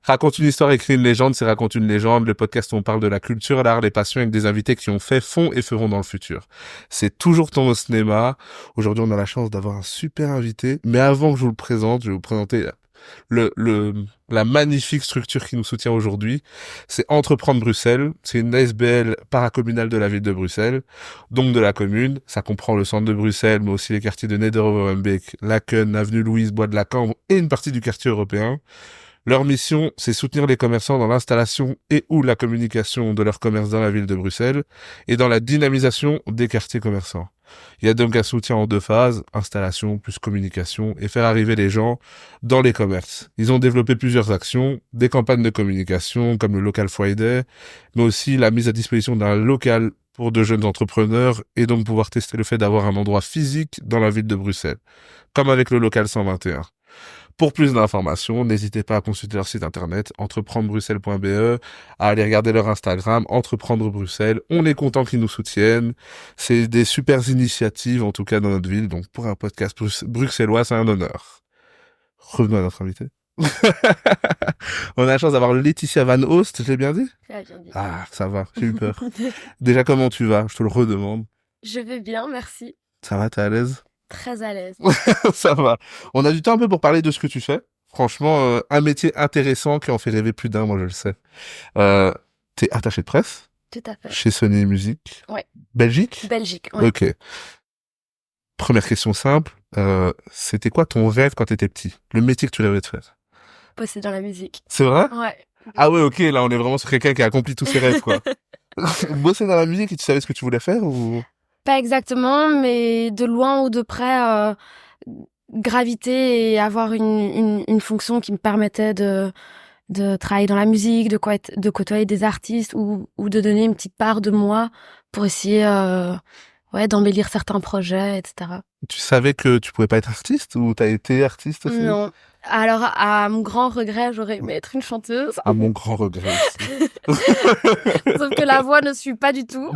Raconte une histoire, écrit une légende, c'est Raconte une légende. Le podcast où on parle de la culture, l'art, les passions avec des invités qui ont fait, font et feront dans le futur. C'est toujours ton au cinéma. Aujourd'hui, on a la chance d'avoir un super invité. Mais avant que je vous le présente, je vais vous présenter la magnifique structure qui nous soutient aujourd'hui. C'est Entreprendre Bruxelles. C'est une ASBL paracommunale de la ville de Bruxelles, donc de la commune. Ça comprend le centre de Bruxelles, mais aussi les quartiers de Neder-Overbeek, Laken, avenue Louise, Bois de la Cambre et une partie du quartier européen. Leur mission, c'est soutenir les commerçants dans l'installation et ou la communication de leur commerce dans la ville de Bruxelles et dans la dynamisation des quartiers commerçants. Il y a donc un soutien en 2 phases, installation plus communication et faire arriver les gens dans les commerces. Ils ont développé plusieurs actions, des campagnes de communication comme le Local Friday, mais aussi la mise à disposition d'un local pour de jeunes entrepreneurs et donc pouvoir tester le fait d'avoir un endroit physique dans la ville de Bruxelles, comme avec le Local 121. Pour plus d'informations, n'hésitez pas à consulter leur site internet entreprendrebruxelles.be, à aller regarder leur Instagram Entreprendre Bruxelles. On est content qu'ils nous soutiennent. C'est des super initiatives, en tout cas dans notre ville. Donc pour un podcast bruxellois, c'est un honneur. Revenons à notre invité. On a la chance d'avoir Laetitia Van Oost, je l'ai bien dit? Tu l'as bien dit. Ah, ça va, j'ai eu peur. Déjà, comment tu vas? Je te le redemande. Je vais bien, merci. Ça va, t'es à l'aise? Très à l'aise. Ça va. On a du temps un peu pour parler de ce que tu fais. Franchement, un métier intéressant qui en fait rêver plus d'un, moi je le sais. T'es attaché de presse Tout à fait. chez Sony Music. Ouais. Belgique? Belgique, ouais. Ok. Première question simple. C'était quoi ton rêve quand t'étais petit? Le métier que tu rêvais de faire? Bosser dans la musique. C'est vrai? Ouais. Ah ouais, ok, là on est vraiment sur quelqu'un qui a accompli tous ses rêves, quoi. Bosser dans la musique et tu savais ce que tu voulais faire ou? Pas exactement, mais de loin ou de près, graviter et avoir une fonction qui me permettait de travailler dans la musique, de côtoyer des artistes ou de donner une petite part de moi pour essayer d'embellir certains projets, etc. Tu savais que tu pouvais pas être artiste ou t'as été artiste aussi? Non. Alors, à mon grand regret, j'aurais aimé être une chanteuse. À mon grand regret aussi. Sauf que la voix ne suit pas du tout.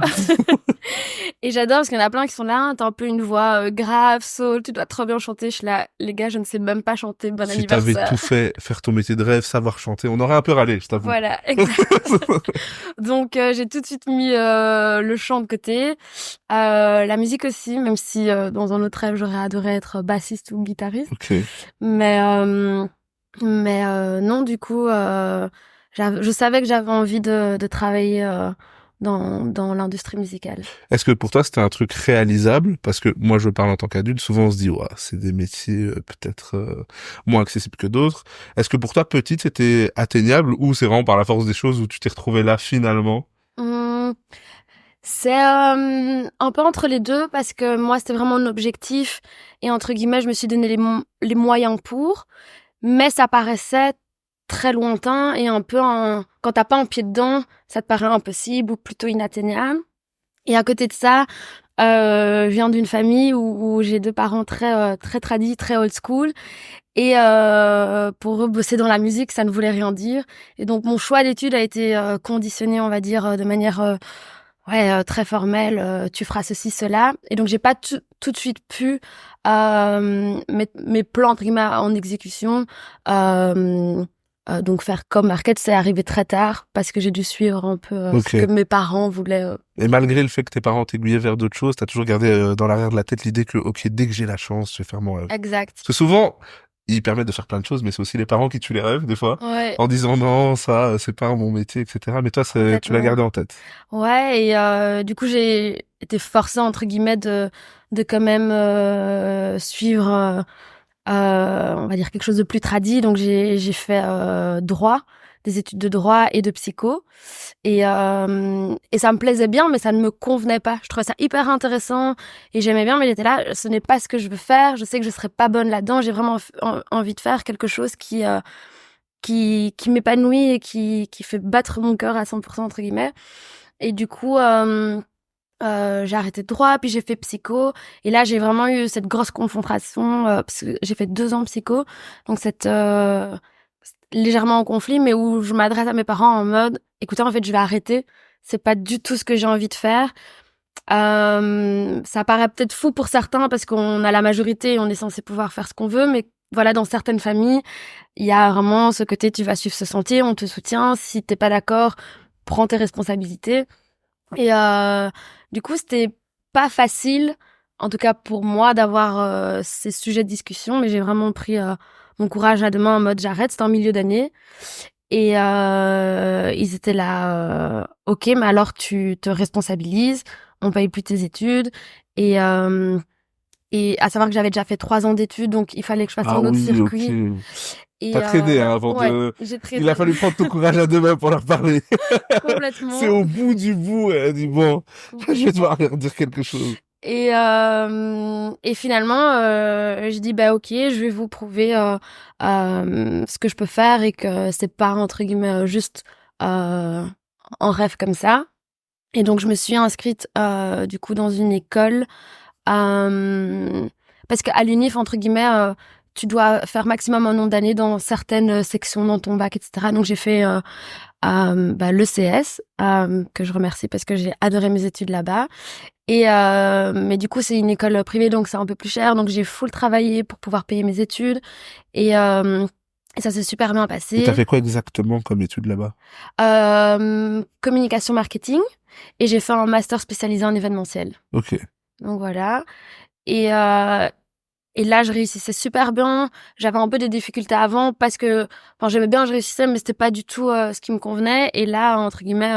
Et j'adore parce qu'il y en a plein qui sont là, t'as un peu une voix grave, soul, tu dois trop bien chanter. Je suis là, les gars, je ne sais même pas chanter, bon Si anniversaire. t'avais tout fait, faire ton métier de rêve, savoir chanter, on aurait un peu râlé, je t'avoue. Voilà, exact. Donc j'ai tout de suite mis le chant de côté, la musique aussi, même si dans un autre rêve j'aurais adoré être bassiste ou guitariste. Ok. Mais non, du coup, je savais que j'avais envie de travailler dans l'industrie musicale. Est-ce que pour toi c'était un truc réalisable? Parce que moi je parle en tant qu'adulte, souvent on se dit ouais, c'est des métiers peut-être moins accessibles que d'autres. Est-ce que pour toi petite c'était atteignable ou c'est vraiment par la force des choses où tu t'es retrouvée là finalement? C'est un peu entre les deux parce que moi c'était vraiment un objectif et entre guillemets je me suis donné les moyens pour, mais ça paraissait très lointain et un peu quand t'as pas un pied dedans, ça te paraît impossible ou plutôt inatteignable. Et à côté de ça, je viens d'une famille où j'ai 2 parents très très tradis, très old school. Et pour eux, bosser dans la musique, ça ne voulait rien dire. Et donc mon choix d'études a été conditionné, on va dire, de manière très formelle. Tu feras ceci, cela. Et donc j'ai pas tout de suite pu mettre mes plans entre guillemets en exécution. Donc faire comme Market, c'est arrivé très tard parce que j'ai dû suivre un peu ce que mes parents voulaient. Et malgré le fait que tes parents t'aiguillaient vers d'autres choses, t'as toujours gardé dans l'arrière de la tête l'idée que ok, dès que j'ai la chance, je vais faire mon rêve. Exact. Parce que souvent, ils permettent de faire plein de choses, mais c'est aussi les parents qui tuent les rêves des fois, Ouais. en disant non, ça c'est pas mon métier, etc. Mais toi, tu l'as gardé en tête. Ouais, et du coup j'ai été forcée entre guillemets de quand même suivre on va dire quelque chose de plus tradit. Donc j'ai fait droit, des études de droit et de psycho, et ça me plaisait bien, mais ça ne me convenait pas. Je trouvais ça hyper intéressant et j'aimais bien, mais j'étais là, ce n'est pas ce que je veux faire. Je sais que je serais pas bonne là-dedans. J'ai vraiment envie de faire quelque chose qui m'épanouit et qui fait battre mon cœur à 100% entre guillemets. Et du coup j'ai arrêté de droit, puis j'ai fait psycho, et là j'ai vraiment eu cette grosse confrontation parce que j'ai fait 2 ans de psycho, donc cette légèrement en conflit, mais où je m'adresse à mes parents en mode écoutez, en fait je vais arrêter, c'est pas du tout ce que j'ai envie de faire. Ça paraît peut-être fou pour certains parce qu'on a la majorité et on est censé pouvoir faire ce qu'on veut, mais voilà, dans certaines familles, il y a vraiment ce côté, tu vas suivre ce sentier, on te soutient. Si t'es pas d'accord, prends tes responsabilités. Et du coup, c'était pas facile, en tout cas pour moi, d'avoir ces sujets de discussion, mais j'ai vraiment pris mon courage à deux mains en mode j'arrête. C'était en milieu d'année. Et ils étaient là, ok, mais alors tu te responsabilises, on paye plus tes études. Et à savoir que j'avais déjà fait 3 ans d'études, donc il fallait que je fasse Ah un autre oui, ok. circuit. Et T'as traîné hein, avant ouais, de... j'ai Il a traîné fallu prendre ton courage à deux mains pour leur parler. C'est complètement. au bout du bout. Elle a dit, bon, je vais devoir leur dire quelque chose. Et finalement, je dis bah ok, je vais vous prouver ce que je peux faire et que c'est pas entre guillemets juste en rêve comme ça. Et donc je me suis inscrite du coup dans une école parce qu'à l'UNIF entre guillemets tu dois faire maximum un nombre d'années dans certaines sections dans ton bac, etc. Donc j'ai fait l'ECS que je remercie parce que j'ai adoré mes études là-bas. Et mais du coup c'est une école privée donc c'est un peu plus cher, donc j'ai full travaillé pour pouvoir payer mes études et ça s'est super bien Et t'as passé. fait quoi exactement comme étude là-bas? Communication marketing, et j'ai fait un master spécialisé en événementiel. Ok. Donc voilà. Et là, je réussissais super bien. J'avais un peu des difficultés avant parce que, enfin, j'aimais bien, je réussissais, mais c'était pas du tout ce qui me convenait. Et là, entre guillemets,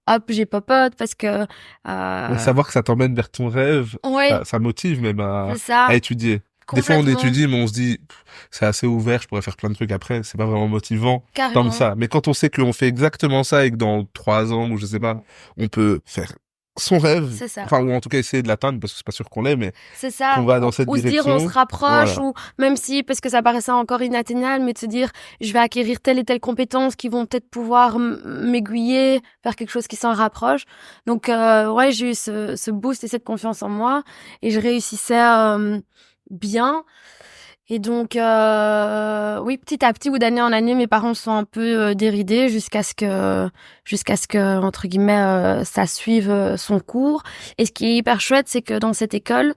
hop, j'ai popote parce que, Mais savoir que ça t'emmène vers ton rêve, ouais, ça motive même c'est ça, à étudier. Des fois, on complètement, étudie, mais on se dit, pff, c'est assez ouvert, je pourrais faire plein de trucs après. C'est pas vraiment motivant tant que carrément, ça. Mais quand on sait qu'on fait exactement ça et que dans 3 ans, ou je sais pas, on peut faire son rêve, c'est ça. enfin, ou en tout cas essayer de l'atteindre, parce que c'est pas sûr qu'on l'ait, mais C'est ça. qu'on va dans cette Ou se dire on se direction. rapproche, Voilà. ou même si, parce que ça paraissait encore inatteignable, mais de se dire je vais acquérir telle et telle compétence qui vont peut-être pouvoir m'aiguiller vers quelque chose qui s'en rapproche. Donc ouais, j'ai eu ce boost et cette confiance en moi et je réussissais bien. Et donc oui, petit à petit ou d'année en année, mes parents sont un peu déridés jusqu'à ce que entre guillemets ça suive son cours. Et ce qui est hyper chouette, c'est que dans cette école,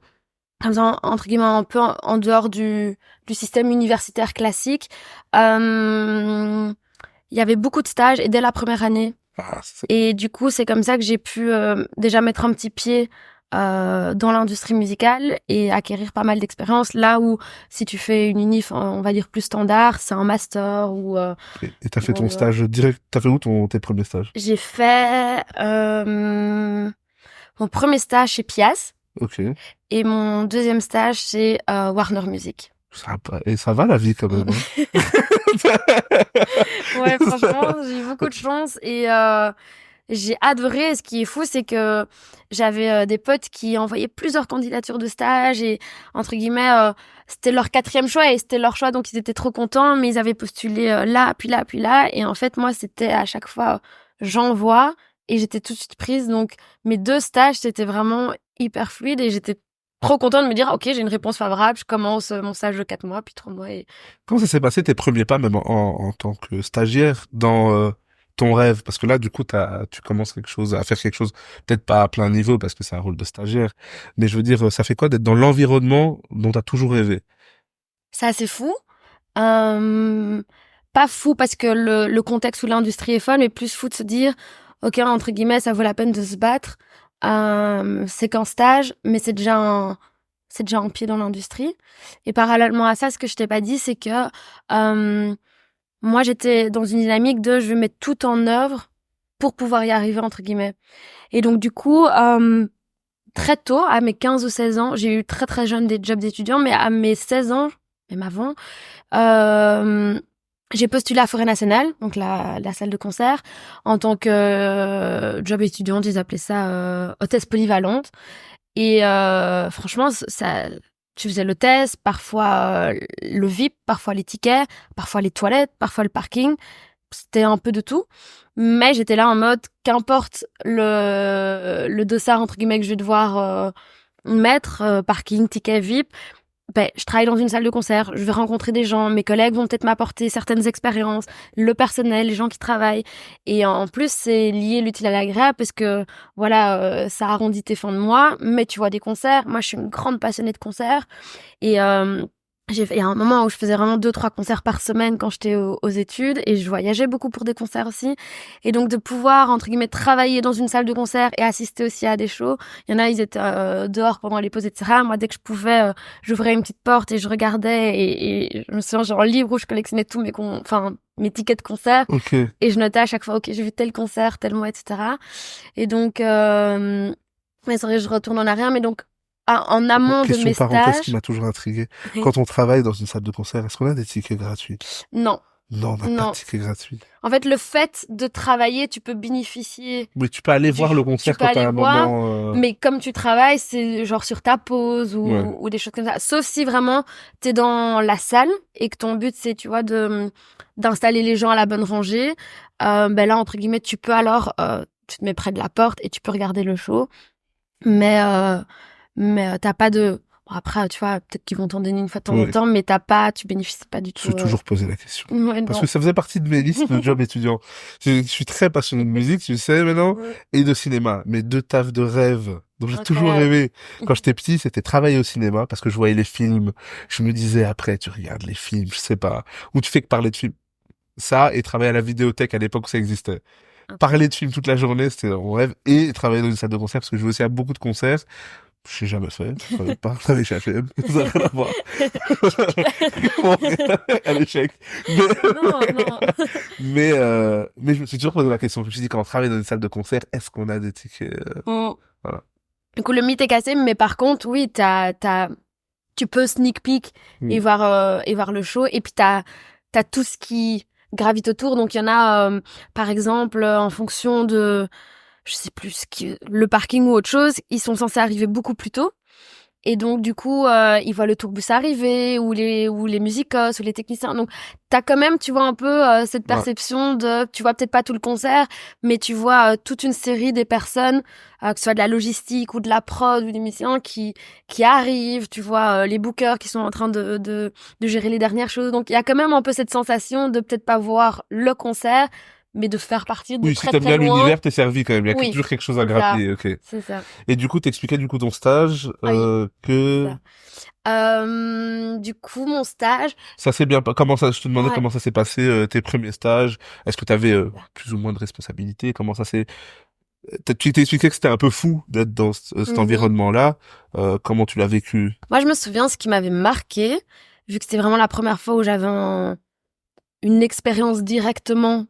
comme ça, entre guillemets, un peu en dehors du système universitaire classique. Il y avait beaucoup de stages et dès la première année. Ah, Et du coup, c'est comme ça que j'ai pu déjà mettre un petit pied dans l'industrie musicale et acquérir pas mal d'expérience. Là où, si tu fais une unif, on va dire plus standard, c'est un master ou... et t'as fait ton stage direct, t'as fait où tes premiers stages? J'ai fait mon premier stage chez Pias. Ok. Et mon deuxième stage, c'est Warner Music. Et ça va la vie quand même, hein. Ouais, franchement, j'ai eu beaucoup de chance et j'ai adoré. Ce qui est fou, c'est que j'avais des potes qui envoyaient plusieurs candidatures de stage et, entre guillemets, c'était leur 4e choix et c'était leur choix, donc ils étaient trop contents, mais ils avaient postulé là, puis là, puis là. Et en fait, moi, c'était à chaque fois, j'envoie et j'étais tout de suite prise. Donc, mes 2 stages, c'était vraiment hyper fluide et j'étais trop contente de me dire, ok, j'ai une réponse favorable, je commence mon stage de 4 mois, puis 3 mois. Et... Comment ça s'est passé tes premiers pas, même en tant que stagiaire, dans ton rêve? Parce que là, du coup, tu commences à faire quelque chose, peut-être pas à plein niveau, parce que c'est un rôle de stagiaire, mais je veux dire, ça fait quoi d'être dans l'environnement dont t'as toujours rêvé? C'est assez fou. Pas fou parce que le contexte où l'industrie est folle, mais plus fou de se dire, ok, entre guillemets, ça vaut la peine de se battre. C'est qu'en stage, mais c'est déjà un pied dans l'industrie. Et parallèlement à ça, ce que je t'ai pas dit, c'est que moi, j'étais dans une dynamique de je vais mettre tout en œuvre pour pouvoir y arriver, entre guillemets. Et donc, du coup, très tôt, à mes 15 ou 16 ans, j'ai eu très très jeune des jobs d'étudiant, mais à mes 16 ans, même avant, j'ai postulé à Forêt Nationale, donc la salle de concert, en tant que job étudiante, ils appelaient ça hôtesse polyvalente. Et franchement, ça, tu faisais l'hôtesse, parfois le VIP, parfois les tickets, parfois les toilettes, parfois le parking. C'était un peu de tout. Mais j'étais là en mode, qu'importe le dossard, entre guillemets, que je vais devoir mettre, parking, ticket, VIP, ben, je travaille dans une salle de concert, je vais rencontrer des gens, mes collègues vont peut-être m'apporter certaines expériences, le personnel, les gens qui travaillent. Et en plus, c'est lié l'utile à l'agréable parce que, voilà, ça arrondit tes fins de mois, mais tu vois des concerts. Moi, je suis une grande passionnée de concerts. Et Il y a un moment où je faisais vraiment 2-3 concerts par semaine quand j'étais aux études et je voyageais beaucoup pour des concerts aussi. Et donc de pouvoir, entre guillemets, travailler dans une salle de concert et assister aussi à des shows. Il y en a, ils étaient dehors pendant les pauses, etc. Moi, dès que je pouvais, j'ouvrais une petite porte et je regardais et je me souviens, genre, livre où je collectionnais tous mes tickets de concert. Ok. Et je notais à chaque fois, ok, j'ai vu tel concert, tel mois, etc. Et donc, mais c'est vrai, je retourne en arrière, mais donc, en amont de Question mes parenthèse qui stages. m'a toujours intrigué. Oui. Quand on travaille dans une salle de concert, est-ce qu'on a des tickets gratuits? Non. Non, on n'a pas de Non. tickets gratuits. En fait, le fait de travailler, tu peux bénéficier Oui, tu peux aller voir le tu concert peux quand t'as aller un voir, moment. mais comme tu travailles, c'est genre sur ta pause Ouais. ou des choses comme ça. Sauf si vraiment t'es dans la salle et que ton but c'est, tu vois, d'installer les gens à la bonne rangée. Ben là, entre guillemets, tu peux alors, tu te mets près de la porte et tu peux regarder le show. Mais t'as pas de. Bon, après, tu vois, peut-être qu'ils vont t'en donner une fois de temps en Oui. temps, mais tu bénéficies pas du Je me tout. suis toujours posé la question. Ouais, Parce non. que ça faisait partie de mes listes de job étudiant. Je suis très passionné de musique, tu le sais maintenant, Ouais. et de cinéma. Mes deux tafs de rêve dont j'ai toujours Incroyable. rêvé quand j'étais petit, c'était travailler au cinéma parce que je voyais les films. Je me disais après, tu regardes les films, je sais pas, ou tu fais que parler de films. Ça, et travailler à la vidéothèque à l'époque où ça existait. Parler de films toute la journée, c'était mon rêve, et travailler dans une salle de concert parce que je jouais aussi à beaucoup de concerts. Je l'ai jamais fait, je savais pas, je savais chez H&M, ça n'a rien à voir. À l'échec. Non, non. Mais je me suis toujours posé la question. Je me suis dit, quand on travaille dans une salle de concert, est-ce qu'on a des tickets, voilà. Du coup, le mythe est cassé, mais par contre, oui, tu peux sneak peek et Mm. voir le show. Et puis, t'as tout ce qui gravite autour. Donc, il y en a, par exemple, en fonction de, je sais plus, le parking ou autre chose, ils sont censés arriver beaucoup plus tôt. Et donc, du coup, ils voient le tourbus arriver, ou les musicos, ou les techniciens. Donc, t'as quand même, tu vois, un peu cette Ouais. perception tu vois peut-être pas tout le concert, mais tu vois toute une série des personnes, que ce soit de la logistique, ou de la prod, ou des musiciens qui arrivent, tu vois, les bookers qui sont en train de gérer les dernières choses. Donc, il y a quand même un peu cette sensation de peut-être pas voir le concert, mais de faire partie de Oui, si très t'aimes très bien loin. l'univers, t'es servi quand même. Il y a Oui, toujours quelque chose à c'est ça. grappiller, ok. C'est ça. Et du coup, t'expliquais du coup ton stage, Oui, que du coup, mon stage, ça s'est bien, comment ça, je te demandais ouais. comment ça s'est passé, tes premiers stages. Est-ce que t'avais plus ou moins de responsabilités? Comment ça s'est, tu t'es expliqué que c'était un peu fou d'être dans cet Mhm. environnement-là. Comment tu l'as vécu? Moi, je me souviens, ce qui m'avait marqué, vu que c'était vraiment la première fois où j'avais une expérience directement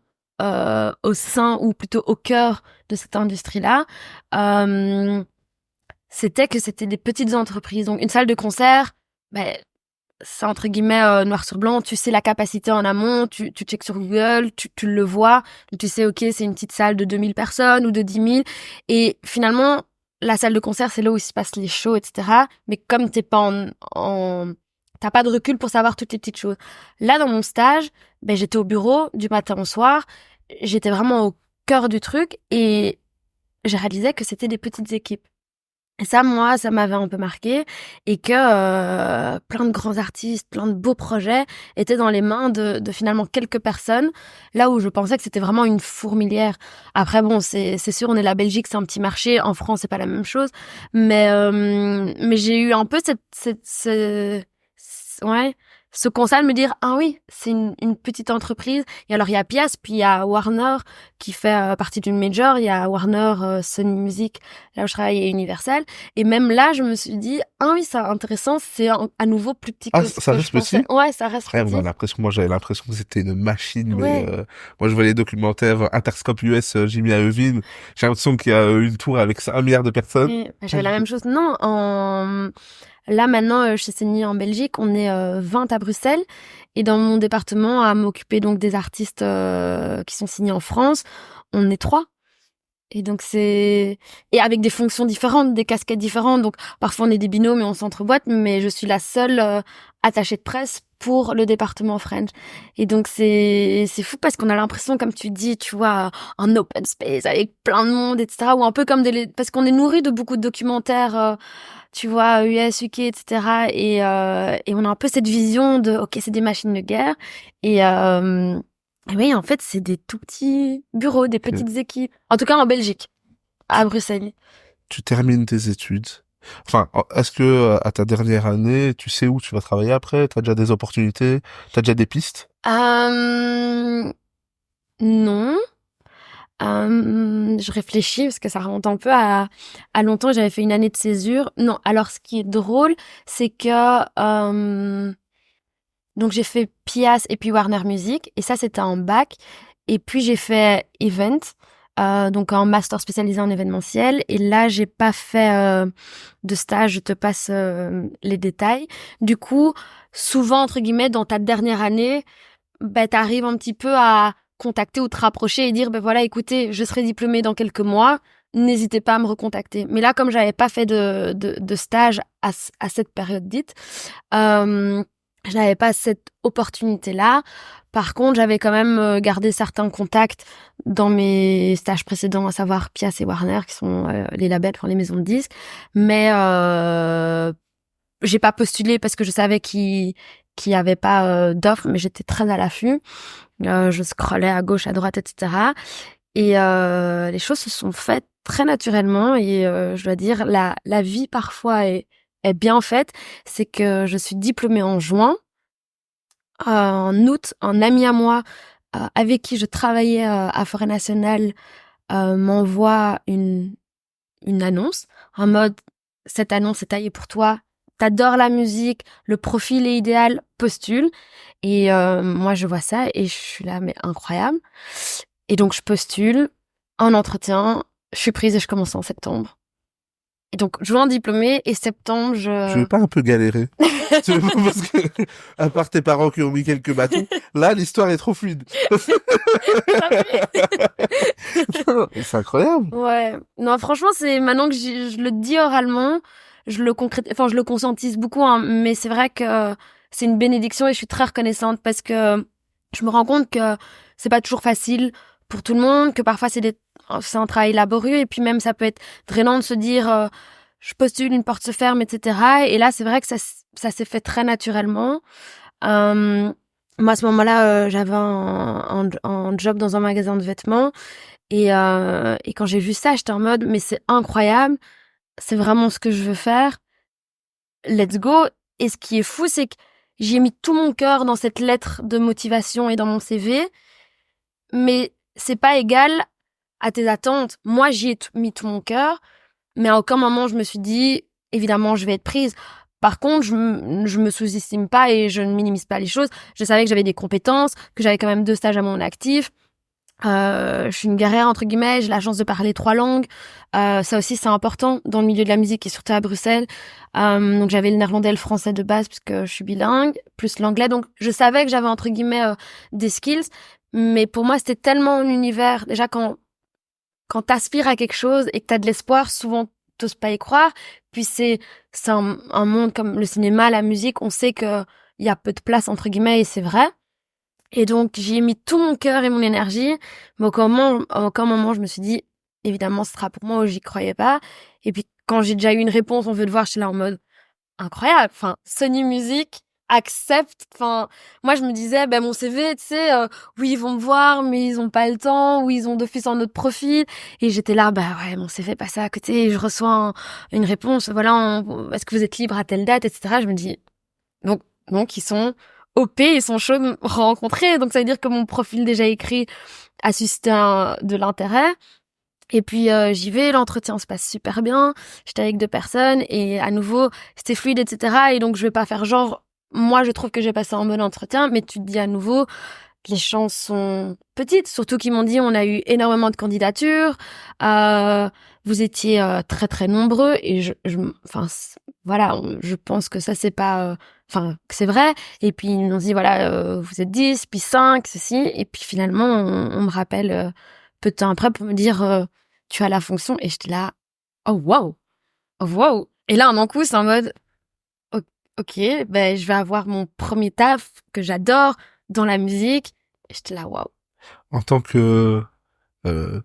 au sein, ou plutôt au cœur de cette industrie-là, c'était que c'était des petites entreprises. Donc, une salle de concert, ben, c'est entre guillemets noir sur blanc. Tu sais la capacité en amont, tu checkes sur Google, tu le vois. Donc, tu sais, ok, c'est une petite salle de 2000 personnes ou de 10 000. Et finalement, la salle de concert, c'est là où il se passe les shows, etc. Mais comme t'es pas t'as pas de recul pour savoir toutes les petites choses. Là, dans mon stage, ben, j'étais au bureau du matin au soir. J'étais vraiment au cœur du truc et je réalisais que c'était des petites équipes. Et ça, moi, ça m'avait un peu marqué, et que plein de grands artistes, plein de beaux projets étaient dans les mains de finalement quelques personnes, là où je pensais que c'était vraiment une fourmilière. Après, bon, c'est sûr, on est la Belgique, c'est un petit marché, en France, c'est pas la même chose, mais j'ai eu un peu ouais, ce constat de me dire, ah oui, c'est une petite entreprise. Et alors, il y a Pias, puis il y a Warner, qui fait partie d'une major. Il y a Warner, Sony Music, là où je travaille, et Universal. Et même là, je me suis dit, ah oui, c'est intéressant, c'est à nouveau plus petit Ah, que ce ça que reste je pensais. petit? Ouais, ça reste Après, on a petit. l'impression, moi j'avais l'impression que c'était une machine, mais Ouais. moi je vois les documentaires Interscope US, Jimmy Iovine, j'ai l'impression qu'il y a une tour avec 1 milliard de personnes. Et j'avais la même chose. Non, là maintenant, chez Sony en Belgique, on est 20 à Bruxelles. Et dans mon département, à m'occuper donc des artistes qui sont signés en France, on est 3. Et donc et avec des fonctions différentes, des casquettes différentes. Donc parfois on est des binômes et on s'entreboîte, mais je suis la seule attachée de presse pour le département French. Et donc c'est fou parce qu'on a l'impression, comme tu dis, tu vois, un open space avec plein de monde, etc. Ou un peu comme parce qu'on est nourri de beaucoup de documentaires, tu vois, US, UK, etc. Et on a un peu cette vision de, ok, c'est des machines de guerre. Et oui, en fait, c'est des tout petits bureaux, des Ok. petites équipes. En tout cas, en Belgique, à Bruxelles. Tu termines tes études, Enfin, est-ce que à ta dernière année, tu sais où tu vas travailler après? T'as déjà des opportunités? T'as déjà des pistes? Non. Je réfléchis parce que ça remonte un peu à longtemps. J'avais fait une année de césure. Non, alors ce qui est drôle, c'est que donc j'ai fait Pias et puis Warner Music et ça c'était en bac. Et puis j'ai fait Event, donc un master spécialisé en événementiel. Et là j'ai pas fait de stage. Je te passe les détails. Du coup, souvent entre guillemets dans ta dernière année, ben t'arrives un petit peu à contacter ou te rapprocher et dire ben voilà écoutez je serai diplômée dans quelques mois, n'hésitez pas à me recontacter. Mais là comme j'avais pas fait de stage à cette période dite, je n'avais pas cette opportunité là. Par contre j'avais quand même gardé certains contacts dans mes stages précédents, à savoir Pias et Warner qui sont les labels, enfin les maisons de disques. Mais j'ai pas postulé parce que je savais qu'il y avait pas d'offres, mais j'étais très à l'affût. Je scrollais à gauche, à droite, etc. Et les choses se sont faites très naturellement. Et je dois dire, la vie parfois est bien faite. C'est que je suis diplômée en juin. En août, un ami à moi avec qui je travaillais à Forêt Nationale m'envoie une annonce en mode cette annonce est taillée pour toi. T'adores la musique, le profil est idéal, postule. Et moi, je vois ça et je suis là, mais incroyable. Et donc, je postule en entretien, je suis prise et je commence en septembre. Et donc, juin diplômée et septembre, Tu veux pas un peu galérer? Parce que, à part tes parents qui ont mis quelques bâtons, là, l'histoire est trop fluide. C'est incroyable. Ouais. Non, franchement, c'est maintenant que je le dis oralement, je le conscientise beaucoup, hein, mais c'est vrai que c'est une bénédiction et je suis très reconnaissante parce que je me rends compte que c'est pas toujours facile pour tout le monde, que parfois c'est un travail laborieux et puis même ça peut être drainant de se dire je postule, une porte se ferme, etc. Et là, c'est vrai que ça s'est fait très naturellement. Moi, à ce moment-là, j'avais un job dans un magasin de vêtements. Et quand j'ai vu ça, j'étais en mode, mais c'est incroyable, c'est vraiment ce que je veux faire, let's go. Et ce qui est fou, c'est que j'ai mis tout mon cœur dans cette lettre de motivation et dans mon CV, mais c'est pas égal à tes attentes. Moi, j'y ai mis tout mon cœur, mais à aucun moment je me suis dit, évidemment, je vais être prise. Par contre, je me sous-estime pas et je ne minimise pas les choses. Je savais que j'avais des compétences, que j'avais quand même 2 stages à mon actif. Je suis une guerrière entre guillemets, j'ai la chance de parler 3 langues. Ça aussi c'est important dans le milieu de la musique et surtout à Bruxelles. Donc j'avais le néerlandais et le français de base puisque je suis bilingue, plus l'anglais. Donc je savais que j'avais entre guillemets des skills, mais pour moi c'était tellement un univers. Déjà quand t'aspires à quelque chose et que t'as de l'espoir, souvent t'oses pas y croire. Puis c'est un monde comme le cinéma, la musique, on sait que il y a peu de place entre guillemets et c'est vrai. Et donc, j'y ai mis tout mon cœur et mon énergie. Mais à aucun moment, je me suis dit, évidemment, ce sera pour moi ou j'y croyais pas. Et puis, quand j'ai déjà eu une réponse, on veut te voir, je suis là en mode, incroyable. Enfin, Sony Music accepte. Enfin, moi, je me disais, ben, mon CV, tu sais, oui, ils vont me voir, mais ils ont pas le temps, ou ils ont d'office un autre profil. Et j'étais là, bah ouais, mon CV passe à côté, et je reçois une réponse, voilà, est-ce que vous êtes libre à telle date, etc. Je me dis, donc, ils sont OP, ils sont chauds de me rencontrer. Donc, ça veut dire que mon profil déjà écrit a suscité de l'intérêt. Et puis, j'y vais, l'entretien se passe super bien. J'étais avec 2 personnes et à nouveau, c'était fluide, etc. Et donc, je vais pas faire genre, moi, je trouve que j'ai passé un bon entretien, mais tu te dis à nouveau, les chances sont petites, surtout qu'ils m'ont dit on a eu énormément de candidatures, vous étiez très très nombreux et enfin voilà, je pense que ça c'est pas, enfin que c'est vrai. Et puis ils m'ont dit voilà, vous êtes 10, puis 5, ceci, et puis finalement on me rappelle peu de temps après pour me dire tu as la fonction et j'étais là oh wow, oh wow. Et là un coup c'est en mode ok, ben je vais avoir mon premier taf que j'adore dans la musique. J'étais là, waouh. En tant que euh,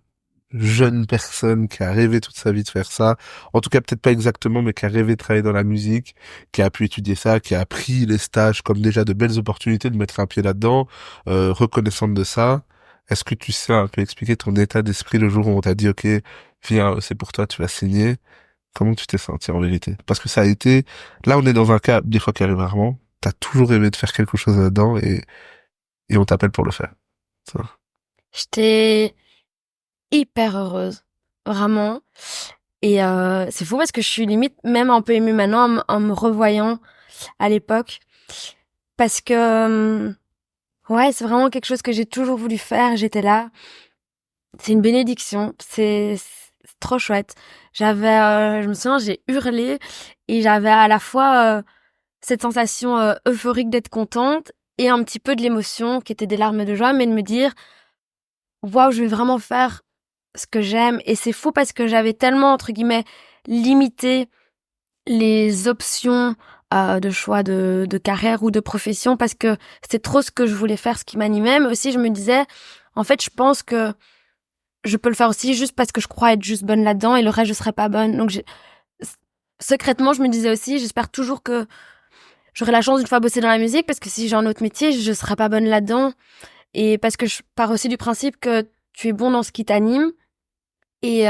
jeune personne qui a rêvé toute sa vie de faire ça, en tout cas peut-être pas exactement, mais qui a rêvé de travailler dans la musique, qui a pu étudier ça, qui a pris les stages comme déjà de belles opportunités de mettre un pied là-dedans, reconnaissante de ça, est-ce que tu sais un peu expliquer ton état d'esprit le jour où on t'a dit ok, viens, c'est pour toi, tu vas signer? Comment tu t'es senti en vérité? Parce que ça a été, là on est dans un cas, des fois qui arrive rarement, t'as toujours rêvé de faire quelque chose là-dedans et on t'appelle pour le faire. Ça. J'étais hyper heureuse, vraiment. Et c'est fou parce que je suis limite même un peu émue maintenant en me revoyant à l'époque. Parce que, ouais, c'est vraiment quelque chose que j'ai toujours voulu faire. J'étais là. C'est une bénédiction. C'est trop chouette. Je me souviens, j'ai hurlé et j'avais à la fois cette sensation euphorique d'être contente et un petit peu de l'émotion qui était des larmes de joie, mais de me dire, waouh, je vais vraiment faire ce que j'aime. Et c'est fou parce que j'avais tellement, entre guillemets, limité les options de choix de carrière ou de profession parce que c'était trop ce que je voulais faire, ce qui m'animait. Mais aussi, je me disais, en fait, je pense que je peux le faire aussi juste parce que je crois être juste bonne là-dedans et le reste, je serais pas bonne. Donc, secrètement, je me disais aussi, j'espère toujours que j'aurai la chance d'une fois bosser dans la musique parce que si j'ai un autre métier, je serai pas bonne là-dedans. Et parce que je pars aussi du principe que tu es bon dans ce qui t'anime. Et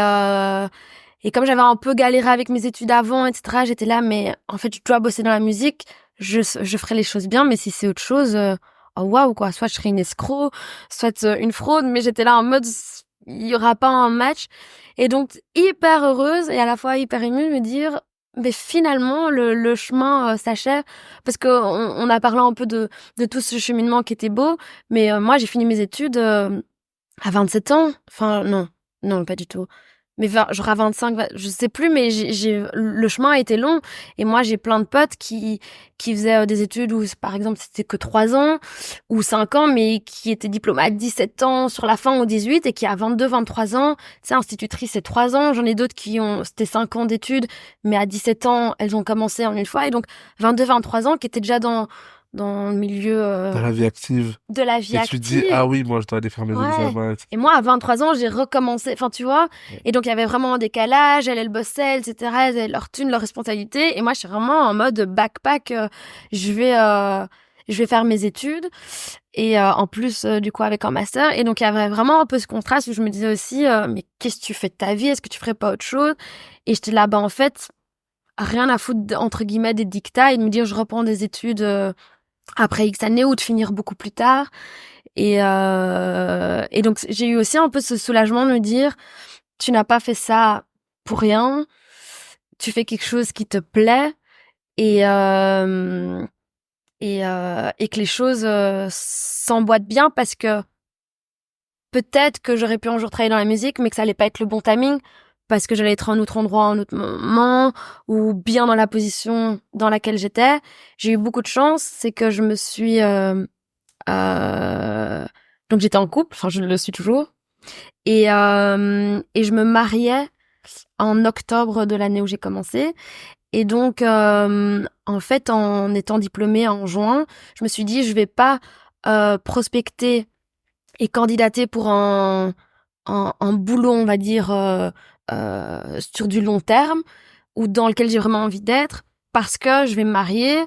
comme j'avais un peu galéré avec mes études avant, etc., j'étais là, mais en fait, je dois bosser dans la musique, je ferai les choses bien, mais si c'est autre chose, oh waouh, quoi. Soit je serai une escroc, soit une fraude, mais j'étais là en mode, il y aura pas un match. Et donc, hyper heureuse et à la fois hyper émue de me dire, mais finalement, le chemin s'achève. Parce que on a parlé un peu de tout ce cheminement qui était beau, mais moi, j'ai fini mes études à 27 ans. Enfin, non, pas du tout. Mais genre à 25, je sais plus, mais le chemin a été long. Et moi, j'ai plein de potes qui faisaient des études où, par exemple, c'était que 3 ans ou 5 ans, mais qui étaient diplômés à 17 ans sur la fin ou 18 et qui à 22, 23 ans, tu sais, institutrice, c'est 3 ans. J'en ai d'autres c'était 5 ans d'études, mais à 17 ans, elles ont commencé en une fois. Et donc, 22, 23 ans, qui étaient déjà dans le milieu Dans la vie active. de la vie Et tu active. te dis, ah oui, moi je dois aller faire mes Ouais. examens. Et moi, à 23 ans, j'ai recommencé. Enfin, tu vois. Ouais. Et donc, il y avait vraiment un décalage. Elles bossaient, etc. Elles avaient leur thune, leur responsabilité. Et moi, je suis vraiment en mode backpack. Je vais faire mes études. Et en plus, du coup, avec un master. Et donc, il y avait vraiment un peu ce contraste où je me disais aussi, mais qu'est-ce que tu fais de ta vie? Est-ce que tu ferais pas autre chose? Et j'étais là, en fait, rien à foutre, entre guillemets, des dictats et de me dire, je reprends des études après X années ou de finir beaucoup plus tard. Et donc, j'ai eu aussi un peu ce soulagement de me dire, tu n'as pas fait ça pour rien, tu fais quelque chose qui te plaît et que les choses s'emboîtent bien parce que peut-être que j'aurais pu un jour travailler dans la musique, mais que ça allait pas être le bon timing parce que j'allais être à un autre endroit, à un autre moment ou bien dans la position dans laquelle j'étais. J'ai eu beaucoup de chance, c'est que je me suis donc j'étais en couple, enfin je le suis toujours, et je me mariais en octobre de l'année où j'ai commencé. Et donc en fait, en étant diplômée en juin, je me suis dit je vais pas prospecter et candidater pour un boulot, on va dire sur du long terme ou dans lequel j'ai vraiment envie d'être parce que je vais me marier,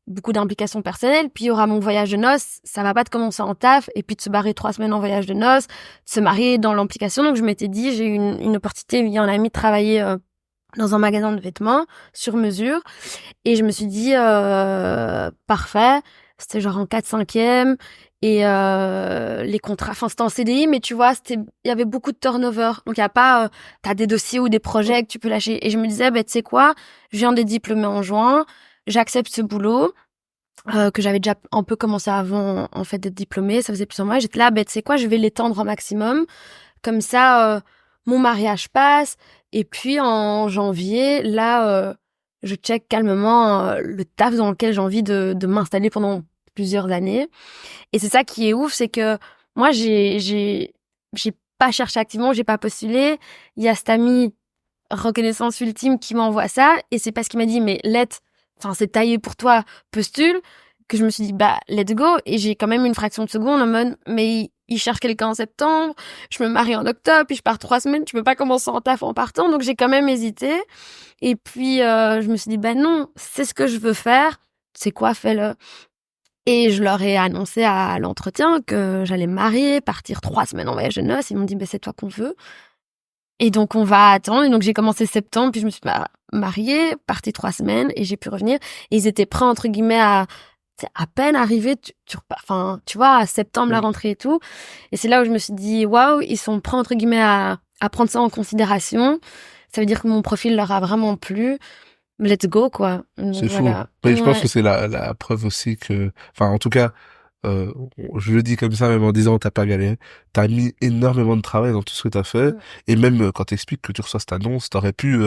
beaucoup d'implications personnelles, puis il y aura mon voyage de noces, ça va pas de commencer en taf, et puis de se barrer 3 semaines en voyage de noces, de se marier dans l'implication. Donc je m'étais dit, j'ai eu une opportunité, il y a un ami de travailler dans un magasin de vêtements sur mesure, et je me suis dit, parfait, c'était genre en 4/5e, et les contrats, enfin c'était en CDI, mais tu vois, il y avait beaucoup de turnover, donc il y a pas, t'as des dossiers ou des projets que tu peux lâcher. Et je me disais, tu sais quoi, je viens d'être diplômée en juin, j'accepte ce boulot que j'avais déjà un peu commencé avant en fait d'être diplômée, ça faisait plusieurs mois. J'étais là, tu sais quoi, je vais l'étendre au maximum, comme ça mon mariage passe, et puis en janvier là je check calmement le taf dans lequel j'ai envie de m'installer pendant plusieurs années. Et c'est ça qui est ouf, c'est que moi j'ai pas cherché activement, j'ai pas postulé. Il y a cet ami reconnaissance ultime qui m'envoie ça, et c'est parce qu'il m'a dit mais Let, enfin c'est taillé pour toi, postule, que je me suis dit let's go. Et j'ai quand même une fraction de seconde en mode mais il cherche quelqu'un en septembre, je me marie en octobre, puis je pars 3 semaines, tu peux pas commencer en taf en partant. Donc j'ai quand même hésité, et puis je me suis dit non, c'est ce que je veux faire, c'est quoi, fais-le. Et je leur ai annoncé à l'entretien que j'allais me marier, partir 3 semaines en voyage de noces. Ils m'ont dit c'est toi qu'on veut. Et donc, on va attendre. Et donc, j'ai commencé septembre, puis je me suis mariée, partie 3 semaines, et j'ai pu revenir. Et ils étaient prêts, entre guillemets, à peine arrivé, enfin, tu vois, à septembre, la rentrée et tout. Et c'est là où je me suis dit, waouh, ils sont prêts, entre guillemets, à prendre ça en considération. Ça veut dire que mon profil leur a vraiment plu. Let's go, quoi. C'est Voilà. fou. Mais je pense que c'est la preuve aussi que, enfin, en tout cas, euh, je le dis comme ça, même en disant t'as pas galéré, t'as mis énormément de travail dans tout ce que t'as fait, et même quand t'expliques que tu reçois cette annonce, t'aurais pu,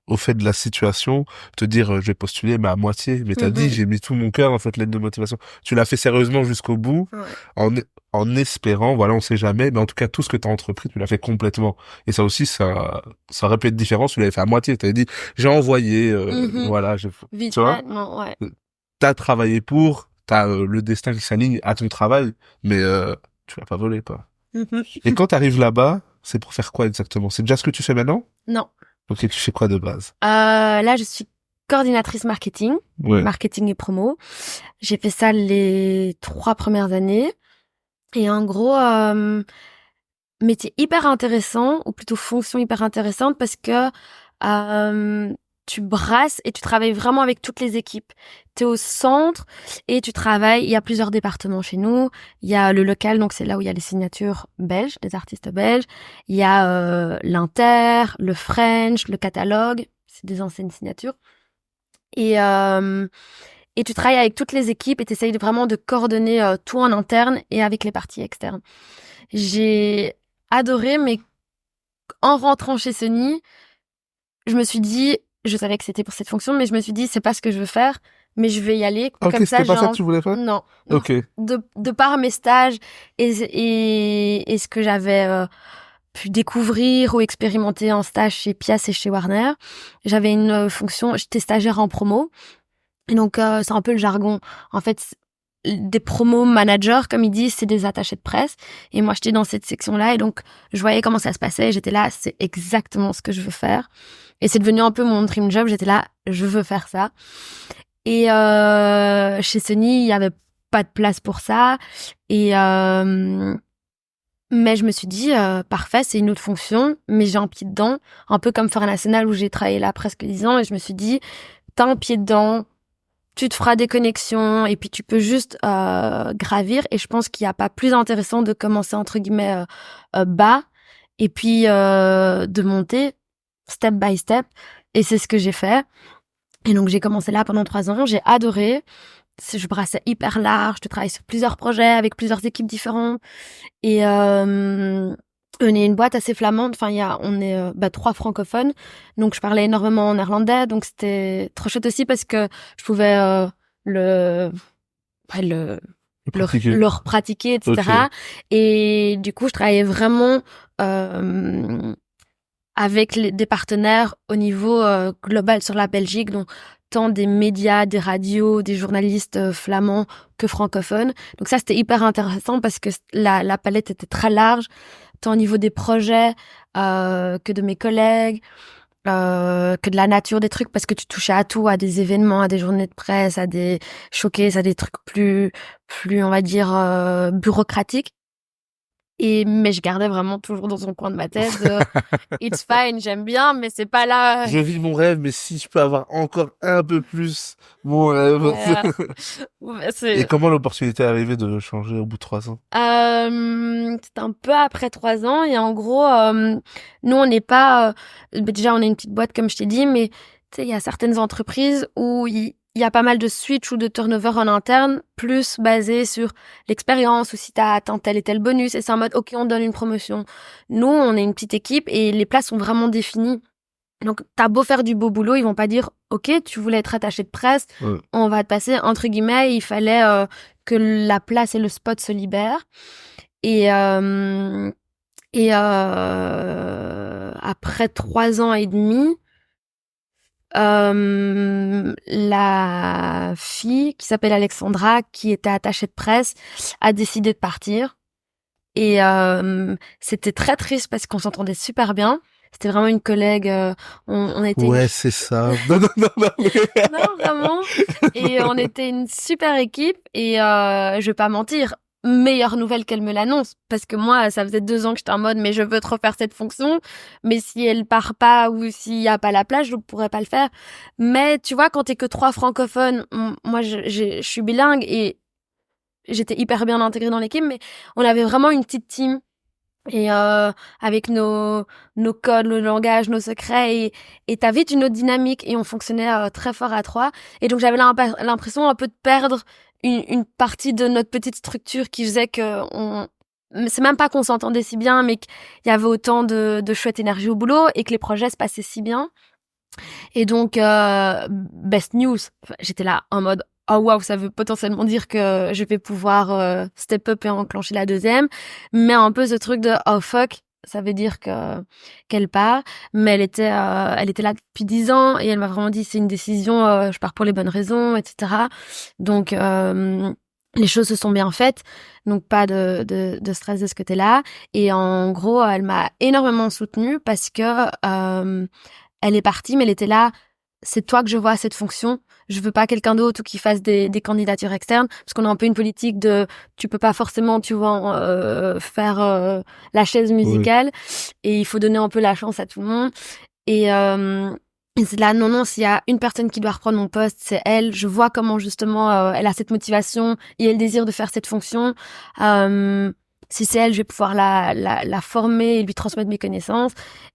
au fait de la situation, te dire je vais postuler, mais à moitié, mais t'as dit j'ai mis tout mon cœur dans cette lettre de motivation. Tu l'as fait sérieusement jusqu'au bout, en espérant, voilà, on sait jamais, mais en tout cas tout ce que t'as entrepris, tu l'as fait complètement. Et ça aussi, ça aurait pu être différent si tu l'avais fait à moitié. T'avais dit j'ai envoyé, voilà, Vite tu vois. fait, non, ouais. T'as travaillé pour, t'as le destin qui s'aligne à ton travail, mais tu l'as pas volé, quoi. Et quand t'arrives là-bas, c'est pour faire quoi exactement? C'est déjà ce que tu fais maintenant? Non. Ok, tu fais quoi de base? Là, je suis coordinatrice marketing, Ouais. marketing et promo. J'ai fait ça les 3 premières années. Et en gros, métier hyper intéressant, ou plutôt fonction hyper intéressante, parce que tu brasses et tu travailles vraiment avec toutes les équipes. Tu es au centre et tu travailles. Il y a plusieurs départements chez nous. Il y a le local, donc c'est là où il y a les signatures belges, des artistes belges. Il y a l'inter, le French, le catalogue. C'est des anciennes signatures. Et tu travailles avec toutes les équipes et tu essayes vraiment de coordonner tout en interne et avec les parties externes. J'ai adoré, mais en rentrant chez Sony, je me suis dit, je savais que c'était pour cette fonction, mais je me suis dit, c'est pas ce que je veux faire, mais je vais y aller. Ok, Comme ça, c'était pas ça que tu voulais faire? Non. Ok. De par mes stages et ce que j'avais pu découvrir ou expérimenter en stage chez Pias et chez Warner, j'avais une fonction, j'étais stagiaire en promo. Et donc, c'est un peu le jargon. En fait, des promo managers, comme ils disent, c'est des attachés de presse. Et moi, j'étais dans cette section-là. Et donc, je voyais comment ça se passait. J'étais là, c'est exactement ce que je veux faire. Et c'est devenu un peu mon dream job. J'étais là, je veux faire ça. Et chez Sony, il n'y avait pas de place pour ça. Et mais je me suis dit, parfait, c'est une autre fonction, mais j'ai un pied dedans. Un peu comme Forêt Nationale, où j'ai travaillé là presque 10 ans. Et je me suis dit, t'as un pied dedans, tu te feras des connexions et puis tu peux juste gravir. Et je pense qu'il n'y a pas plus intéressant de commencer entre guillemets bas et puis de monter step by step. Et c'est ce que j'ai fait. Et donc j'ai commencé là pendant 3 ans. J'ai adoré. Je brassais hyper large. Je travaillais sur plusieurs projets avec plusieurs équipes différentes. Et on est une boîte assez flamande. Enfin, on est 3 francophones. Donc, je parlais énormément en néerlandais. Donc, c'était trop chouette aussi parce que je pouvais le pratiquer, etc. Okay. Et du coup, je travaillais vraiment avec des partenaires au niveau global sur la Belgique. Donc, tant des médias, des radios, des journalistes flamands que francophones. Donc ça, c'était hyper intéressant parce que la palette était très large, tant au niveau des projets que de mes collègues, que de la nature des trucs, parce que tu touchais à tout, à des événements, à des journées de presse, à des showcases, à des trucs plus on va dire, bureaucratiques. Mais je gardais vraiment toujours dans un coin de ma tête it's fine, j'aime bien, mais c'est pas là. Je vis mon rêve, mais si je peux avoir encore un peu plus mon rêve. Et comment l'opportunité est arrivée de changer au bout de 3 ans? C'était un peu après 3 ans et en gros, nous on n'est pas déjà on est une petite boîte comme je t'ai dit, mais tu sais il y a certaines entreprises où il y a pas mal de switch ou de turnover en interne, plus basé sur l'expérience ou si t'as atteint tel et tel bonus. Et c'est en mode, ok, on donne une promotion. Nous, on est une petite équipe et les places sont vraiment définies. Donc, t'as beau faire du beau boulot, ils vont pas dire, ok, tu voulais être attaché de presse, on va te passer, entre guillemets, il fallait que la place et le spot se libèrent. Et après 3 ans et demi, la fille qui s'appelle Alexandra, qui était attachée de presse, a décidé de partir. Et c'était très triste parce qu'on s'entendait super bien. C'était vraiment une collègue. On était. Ouais, c'est ça. Non, non, vraiment. Et on était une super équipe. Et je vais pas mentir, meilleure nouvelle qu'elle me l'annonce, parce que moi, ça faisait 2 ans que j'étais en mode, mais je veux trop faire cette fonction, mais si elle part pas ou s'il y a pas la place, je pourrais pas le faire. Mais tu vois, quand t'es que 3 francophones, moi, je suis bilingue et j'étais hyper bien intégrée dans l'équipe, mais on avait vraiment une petite team. Et avec nos codes, le langage, nos secrets, et t'as vite une autre dynamique, et on fonctionnait très fort à 3. Et donc j'avais l'impression un peu de perdre une partie de notre petite structure qui faisait que c'est même pas qu'on s'entendait si bien, mais qu'il y avait autant de chouette énergie au boulot et que les projets se passaient si bien. Et donc best news, j'étais là en mode oh waouh, ça veut potentiellement dire que je vais pouvoir step up et enclencher la deuxième, mais un peu ce truc de oh fuck, ça veut dire que qu'elle part. Mais elle était là depuis 10 ans et elle m'a vraiment dit c'est une décision, je pars pour les bonnes raisons, etc. Donc les choses se sont bien faites, donc pas de stress de ce côté-là. Et en gros, elle m'a énormément soutenue parce que elle est partie, mais elle était là. C'est toi que je vois à cette fonction. Je veux pas quelqu'un d'autre ou qui fasse des candidatures externes, parce qu'on a un peu une politique de tu peux pas forcément, tu vois, faire la chaise musicale, et il faut donner un peu la chance à tout le monde. Et c'est là, non, s'il y a une personne qui doit reprendre mon poste, c'est elle. Je vois comment justement elle a cette motivation et le désir de faire cette fonction. Si c'est elle, je vais pouvoir la former et lui transmettre mes connaissances.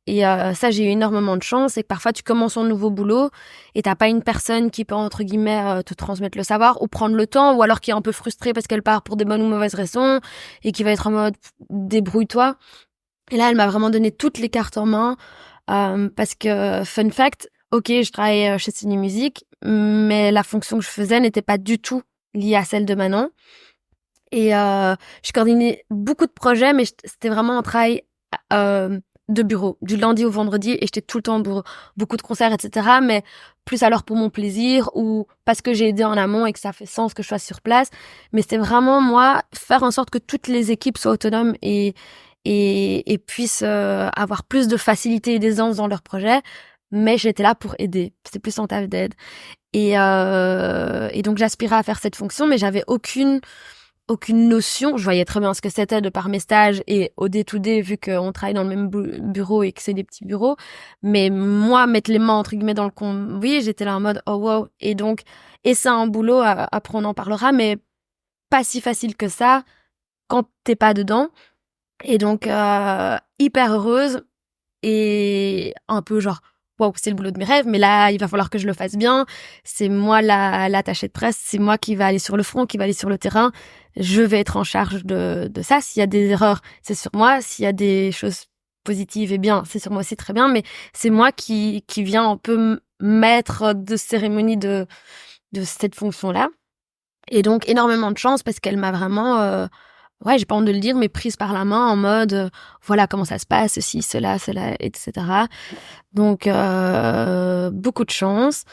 Et ça, j'ai eu énormément de chance. C'est que parfois, tu commences un nouveau boulot et t'as pas une personne qui peut, entre guillemets, te transmettre le savoir ou prendre le temps, ou alors qui est un peu frustrée parce qu'elle part pour des bonnes ou mauvaises raisons et qui va être en mode débrouille-toi. Et là, elle m'a vraiment donné toutes les cartes en main parce que, fun fact, ok, je travaillais chez Sony Music, mais la fonction que je faisais n'était pas du tout liée à celle de Manon. Et je coordonnais beaucoup de projets, mais c'était vraiment un travail de bureau, du lundi au vendredi, et j'étais tout le temps au bureau. Beaucoup de concerts, etc. Mais plus alors pour mon plaisir ou parce que j'ai aidé en amont et que ça fait sens que je sois sur place. Mais c'était vraiment, moi, faire en sorte que toutes les équipes soient autonomes et puissent avoir plus de facilité et d'aisance dans leurs projets. Mais j'étais là pour aider. C'était plus en taf d'aide. Et donc j'aspirais à faire cette fonction, mais j'avais aucune notion. Je voyais très bien ce que c'était de par mes stages et au day-to-day, vu qu'on travaille dans le même bureau et que c'est des petits bureaux. Mais moi, mettre les mains, entre guillemets, dans le oui, j'étais là en mode, oh wow. Et donc, c'est un boulot, après on en parlera, mais pas si facile que ça quand t'es pas dedans. Et donc, hyper heureuse et un peu genre, wow, c'est le boulot de mes rêves, mais là, il va falloir que je le fasse bien. C'est moi l'attachée de presse, c'est moi qui va aller sur le front, qui va aller sur le terrain. Je vais être en charge de ça. S'il y a des erreurs, c'est sur moi. S'il y a des choses positives et bien, c'est sur moi aussi, très bien. Mais c'est moi qui vient un peu maître de cérémonie de cette fonction-là. Et donc, énormément de chance parce qu'elle m'a vraiment... ouais, j'ai pas honte de le dire, mais prise par la main en mode voilà comment ça se passe, ceci, cela, etc. Donc beaucoup de chance.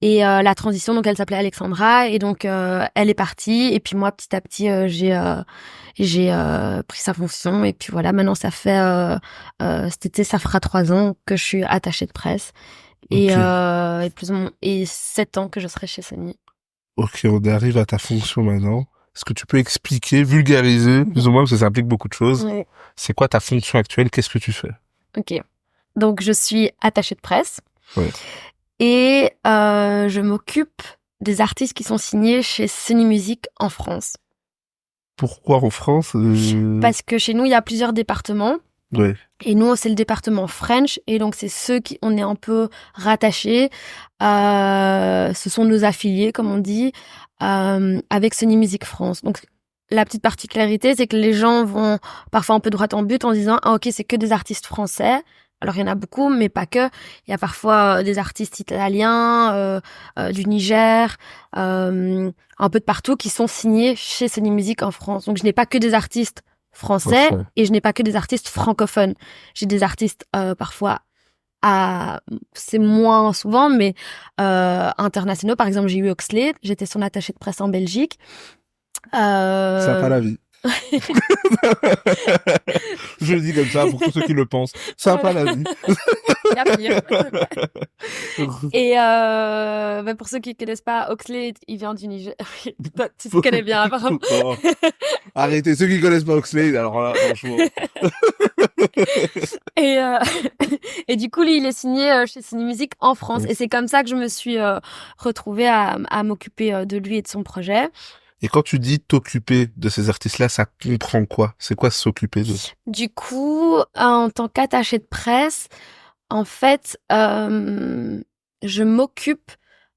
Et la transition, donc elle s'appelait Alexandra, et donc elle est partie, et puis moi petit à petit j'ai pris sa fonction, et puis voilà, maintenant ça fait cet été ça fera 3 ans que je suis attachée de presse, et plus ou moins 7 ans que je serai chez Sony. Ok, on arrive à ta fonction maintenant. Est-ce que tu peux expliquer, vulgariser, plus ou moins, parce que ça implique beaucoup de choses. Oui. C'est quoi ta fonction actuelle? Qu'est-ce que tu fais? Ok. Donc, je suis attachée de presse. Ouais. Et je m'occupe des artistes qui sont signés chez Sony Music en France. Pourquoi en France? Parce que chez nous, il y a plusieurs départements. Ouais. Et nous, c'est le département French, et donc c'est ceux qui on est un peu rattachés. Ce sont nos affiliés, comme on dit, avec Sony Music France. Donc la petite particularité, c'est que les gens vont parfois un peu droit en but en disant ah ok, c'est que des artistes français. Alors il y en a beaucoup, mais pas que. Il y a parfois des artistes italiens, du Niger, un peu de partout, qui sont signés chez Sony Music en France. Donc je n'ai pas que des artistes français, et je n'ai pas que des artistes francophones. J'ai des artistes parfois c'est moins souvent, mais internationaux. Par exemple, j'ai eu Oxlade, j'étais son attachée de presse en Belgique. Ça n'a pas la vie. Je le dis comme ça pour tous ceux qui le pensent. Sympa la vie. Il y a pire. Et pour ceux qui connaissent pas, Oxley, il vient du Niger. Toi, tu te connais bien, apparemment. Oh. Arrêtez, ceux qui connaissent pas Oxley, alors là, franchement. Et du coup, lui, il est signé chez Sony Music en France. Oui. Et c'est comme ça que je me suis retrouvée à m'occuper de lui et de son projet. Et quand tu dis t'occuper de ces artistes-là, ça comprend quoi? C'est quoi s'occuper de? Du coup, en tant qu'attachée de presse, en fait, je m'occupe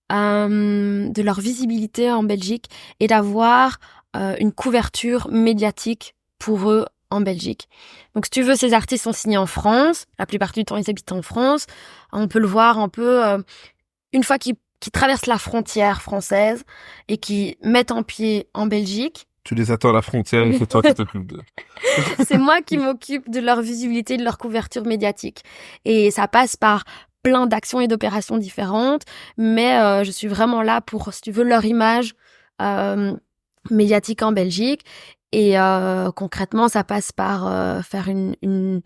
de leur visibilité en Belgique et d'avoir une couverture médiatique pour eux en Belgique. Donc, si tu veux, ces artistes sont signés en France. La plupart du temps, ils habitent en France. On peut le voir un peu une fois qu'ils traversent la frontière française et qui mettent en pied en Belgique. Tu les attends à la frontière et c'est toi qui t'occupes d'eux. C'est moi qui m'occupe de leur visibilité, de leur couverture médiatique. Et ça passe par plein d'actions et d'opérations différentes, mais je suis vraiment là pour, si tu veux, leur image médiatique en Belgique. Et concrètement, ça passe par faire une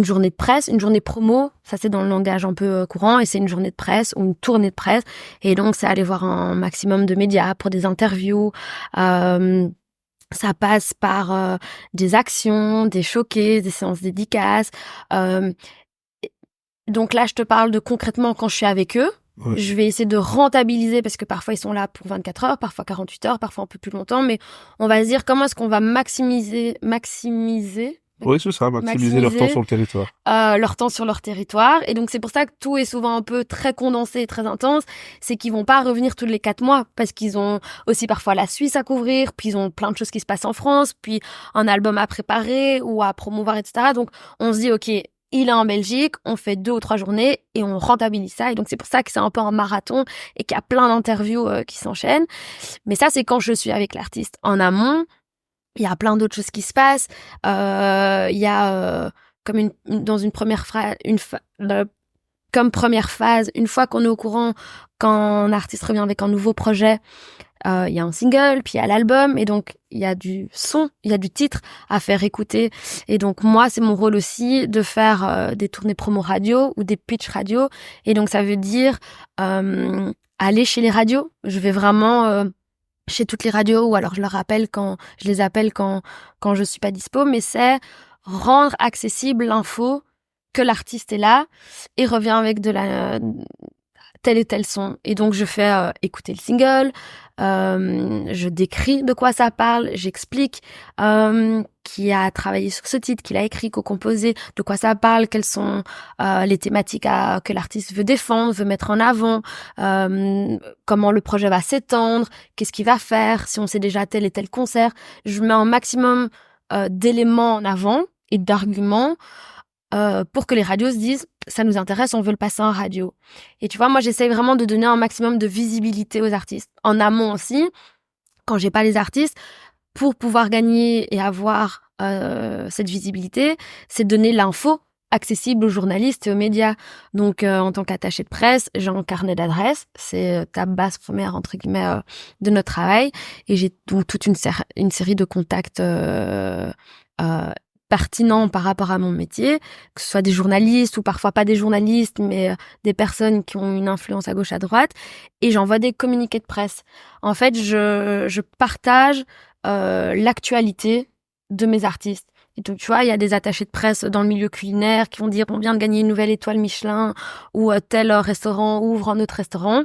journée de presse, une journée promo, ça c'est dans le langage un peu courant, et c'est une journée de presse ou une tournée de presse. Et donc, c'est aller voir un maximum de médias pour des interviews. Ça passe par des actions, des showcases, des séances dédicaces. Donc là, je te parle de concrètement quand je suis avec eux. Ouais. Je vais essayer de rentabiliser parce que parfois ils sont là pour 24 heures, parfois 48 heures, parfois un peu plus longtemps. Mais on va se dire comment est-ce qu'on va maximiser Oui, c'est ça, maximiser leur temps sur le territoire. Leur temps sur leur territoire. Et donc, c'est pour ça que tout est souvent un peu très condensé et très intense. C'est qu'ils vont pas revenir tous les 4 mois parce qu'ils ont aussi parfois la Suisse à couvrir, puis ils ont plein de choses qui se passent en France, puis un album à préparer ou à promouvoir, etc. Donc, on se dit, OK, il est en Belgique, on fait 2 ou 3 journées et on rentabilise ça. Et donc, c'est pour ça que c'est un peu un marathon et qu'il y a plein d'interviews qui s'enchaînent. Mais ça, c'est quand je suis avec l'artiste. En amont, il y a plein d'autres choses qui se passent. Il y a comme dans une première comme première phase, une fois qu'on est au courant, quand un artiste revient avec un nouveau projet, il y a un single, puis il y a l'album, et donc il y a du son, il y a du titre à faire écouter. Et donc moi, c'est mon rôle aussi de faire des tournées promo radio ou des pitch radio. Et donc ça veut dire aller chez les radios. Je vais vraiment chez toutes les radios, ou alors je les appelle quand je suis pas dispo, mais c'est rendre accessible l'info que l'artiste est là et revient avec de la tel et tel son. Et donc je fais écouter le single, je décris de quoi ça parle, j'explique qui a travaillé sur ce titre, qui l'a écrit, co-composé, de quoi ça parle, quelles sont les thématiques que l'artiste veut défendre, veut mettre en avant, comment le projet va s'étendre, qu'est-ce qu'il va faire, si on sait déjà tel et tel concert. Je mets un maximum d'éléments en avant et d'arguments pour que les radios se disent ça nous intéresse, on veut le passer en radio. Et tu vois, moi j'essaye vraiment de donner un maximum de visibilité aux artistes. En amont aussi, quand j'ai pas les artistes, pour pouvoir gagner et avoir cette visibilité, c'est donner l'info accessible aux journalistes et aux médias. Donc en tant qu'attaché de presse, j'ai un carnet d'adresses, c'est ta base première entre guillemets de notre travail, et j'ai toute une série de contacts pertinents par rapport à mon métier, que ce soit des journalistes ou parfois pas des journalistes, mais des personnes qui ont une influence à gauche, à droite, et j'envoie des communiqués de presse. En fait, je partage l'actualité de mes artistes. Et donc, tu vois, il y a des attachés de presse dans le milieu culinaire qui vont dire on vient de gagner une nouvelle étoile Michelin, ou tel restaurant ouvre un autre restaurant.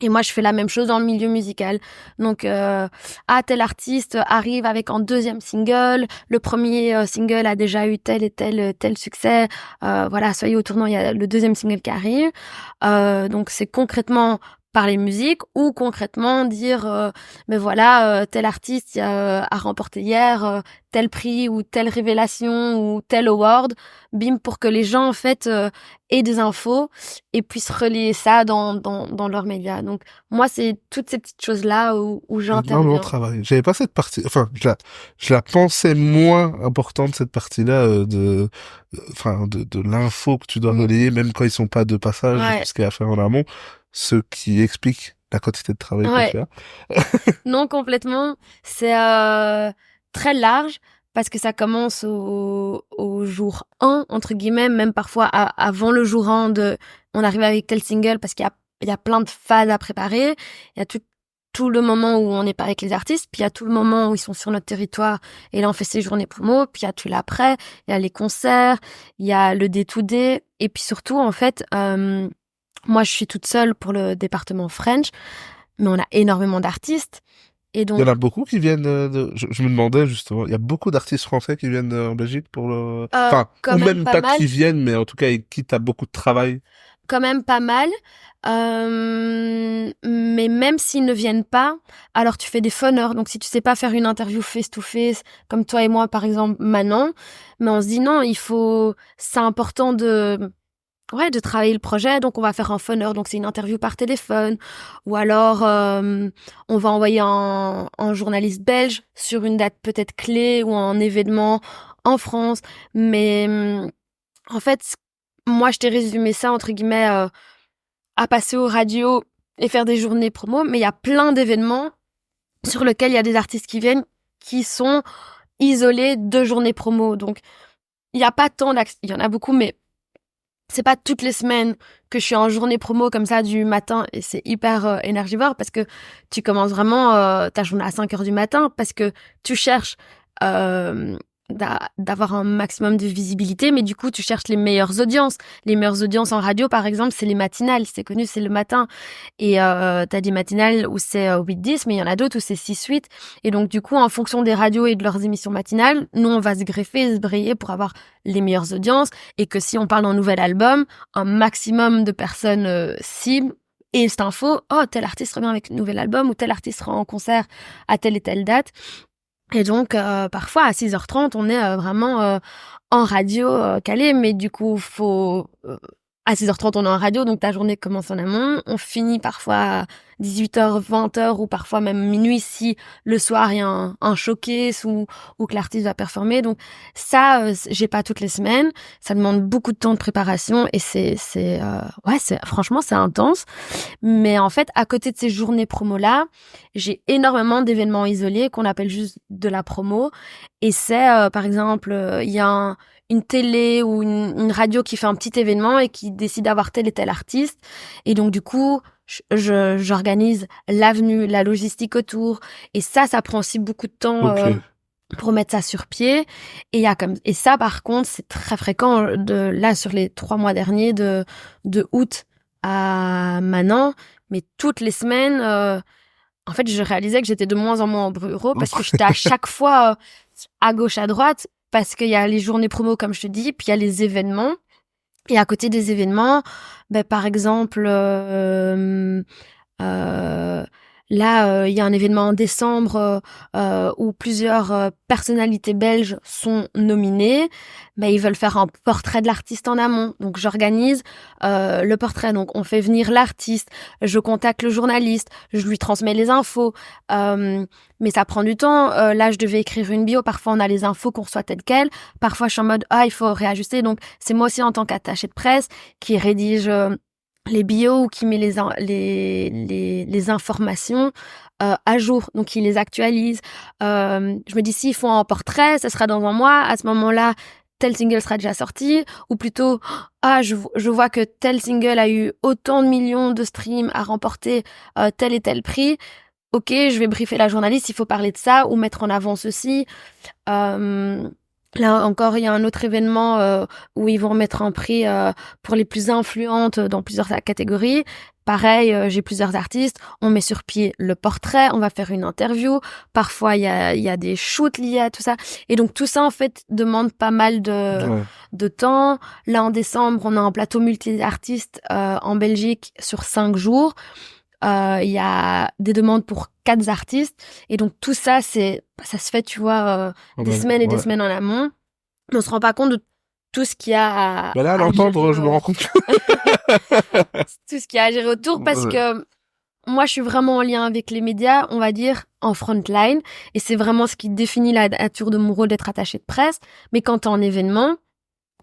Et moi, je fais la même chose dans le milieu musical. Donc, tel artiste arrive avec un deuxième single. Le premier single a déjà eu tel et tel succès. Voilà, soyez au tournant, il y a le deuxième single qui arrive. Donc, c'est concrètement parler musique, ou concrètement dire mais voilà, tel artiste a remporté hier tel prix ou telle révélation ou tel award, bim, pour que les gens en fait aient des infos et puissent relayer ça dans leurs médias. Donc moi, c'est toutes ces petites choses là où j'interviens. Énormément de travail. J'avais pas cette partie, enfin je la pensais moins importante, cette partie-là de l'info que tu dois relayer, même quand ils sont pas de passage, Ouais. ce qu'il y a à faire en amont, ce qui explique la quantité de travail Ouais. qu'on fait. Non, complètement. C'est très large parce que ça commence au jour 1, entre guillemets, même parfois avant le jour 1 on arrive avec tel single, parce qu'il y a plein de phases à préparer. Il y a tout le moment où on n'est pas avec les artistes, puis il y a tout le moment où ils sont sur notre territoire, et là on fait ses journées promo, puis il y a tout l'après, il y a les concerts, il y a le day-to-day, et puis surtout, en fait, moi je suis toute seule pour le département French, mais on a énormément d'artistes, et donc... Il y en a beaucoup qui viennent je me demandais justement, il y a beaucoup d'artistes français qui viennent en Belgique pour le... Enfin, quand ou même même pas pas mal. qui viennent, mais en tout cas, qui t'as beaucoup de travail. Quand même pas mal. Mais même s'ils ne viennent pas, alors tu fais des phoneurs. Donc si tu sais pas faire une interview face-to-face, comme toi et moi par exemple maintenant, mais on se dit non, c'est important de travailler le projet, donc on va faire un phoneur, donc c'est une interview par téléphone, ou alors on va envoyer un journaliste belge sur une date peut-être clé ou un événement en France. Mais en fait, moi je t'ai résumé ça entre guillemets à passer aux radios et faire des journées promo, mais il y a plein d'événements sur lesquels il y a des artistes qui viennent qui sont isolés de journées promo. Donc, il y a pas tant il y en a beaucoup, mais c'est pas toutes les semaines que je suis en journée promo comme ça du matin, et c'est hyper énergivore parce que tu commences vraiment ta journée à 5 heures du matin parce que tu cherches d'avoir un maximum de visibilité, mais du coup tu cherches les meilleures audiences. Les meilleures audiences en radio par exemple, c'est les matinales, c'est connu, c'est le matin, et t'as des matinales où c'est 8-10, mais il y en a d'autres où c'est 6-8, et donc du coup en fonction des radios et de leurs émissions matinales, nous on va se greffer, se brayer pour avoir les meilleures audiences, et que si on parle d'un nouvel album, un maximum de personnes ciblent et cette info, oh tel artiste revient avec un nouvel album, ou tel artiste sera en concert à telle et telle date. Et donc, parfois, à 6h30, on est vraiment en radio calé, mais du coup, à 6h30, on est en radio, donc ta journée commence en amont. On finit parfois à 18h, 20h, ou parfois même minuit si le soir, il y a un showcase ou que l'artiste va performer. Donc ça, j'ai pas toutes les semaines. Ça demande beaucoup de temps de préparation, et franchement, c'est intense. Mais en fait, à côté de ces journées promo-là, j'ai énormément d'événements isolés qu'on appelle juste de la promo. Et c'est, par exemple, il y a une télé ou une radio qui fait un petit événement et qui décide d'avoir tel et tel artiste. Et donc, du coup, j'organise l'avenue, la logistique autour. Et ça prend aussi beaucoup de temps Ok. pour mettre ça sur pied. Et ça, par contre, c'est très fréquent là, sur les 3 mois derniers, de août à maintenant. Mais toutes les semaines, en fait, je réalisais que j'étais de moins en moins au bureau parce que j'étais à chaque fois à gauche, à droite, parce qu'il y a les journées promo, comme je te dis, puis il y a les événements. Et à côté des événements, par exemple, là, il y a un événement en décembre où plusieurs personnalités belges sont nominées. Ils veulent faire un portrait de l'artiste en amont. Donc, j'organise le portrait. Donc, on fait venir l'artiste, je contacte le journaliste, je lui transmets les infos. Mais ça prend du temps. Là, je devais écrire une bio. Parfois, on a les infos qu'on reçoit telles quelles. Parfois, je suis en mode, il faut réajuster. Donc, c'est moi aussi, en tant qu'attachée de presse, qui rédige les bios, ou qui met les informations à jour, donc il les actualise. Je me dis, s'ils font un portrait, ça sera dans un mois, à ce moment-là tel single sera déjà sorti, ou plutôt je vois que tel single a eu autant de millions de streams, a remporté tel et tel prix. Ok, je vais briefer la journaliste, il faut parler de ça ou mettre en avant ceci. Là encore, il y a un autre événement où ils vont remettre un prix pour les plus influentes dans plusieurs catégories. Pareil, j'ai plusieurs artistes. On met sur pied le portrait, on va faire une interview. Parfois, il y a des shoots liés à tout ça. Et donc, tout ça, en fait, demande pas mal de temps. Là, en décembre, on a un plateau multi-artistes en Belgique sur 5 jours. Il y a des demandes pour 4 artistes, et donc tout ça, ça se fait, tu vois, des semaines et des semaines en amont. Mais on se rend pas compte de tout ce qu'il y a Là, à l'entendre, je me rends compte que... tout ce qu'il y a à gérer autour, parce que moi, je suis vraiment en lien avec les médias, on va dire, en frontline, et c'est vraiment ce qui définit la nature de mon rôle d'être attachée de presse. Mais quand t'es en événement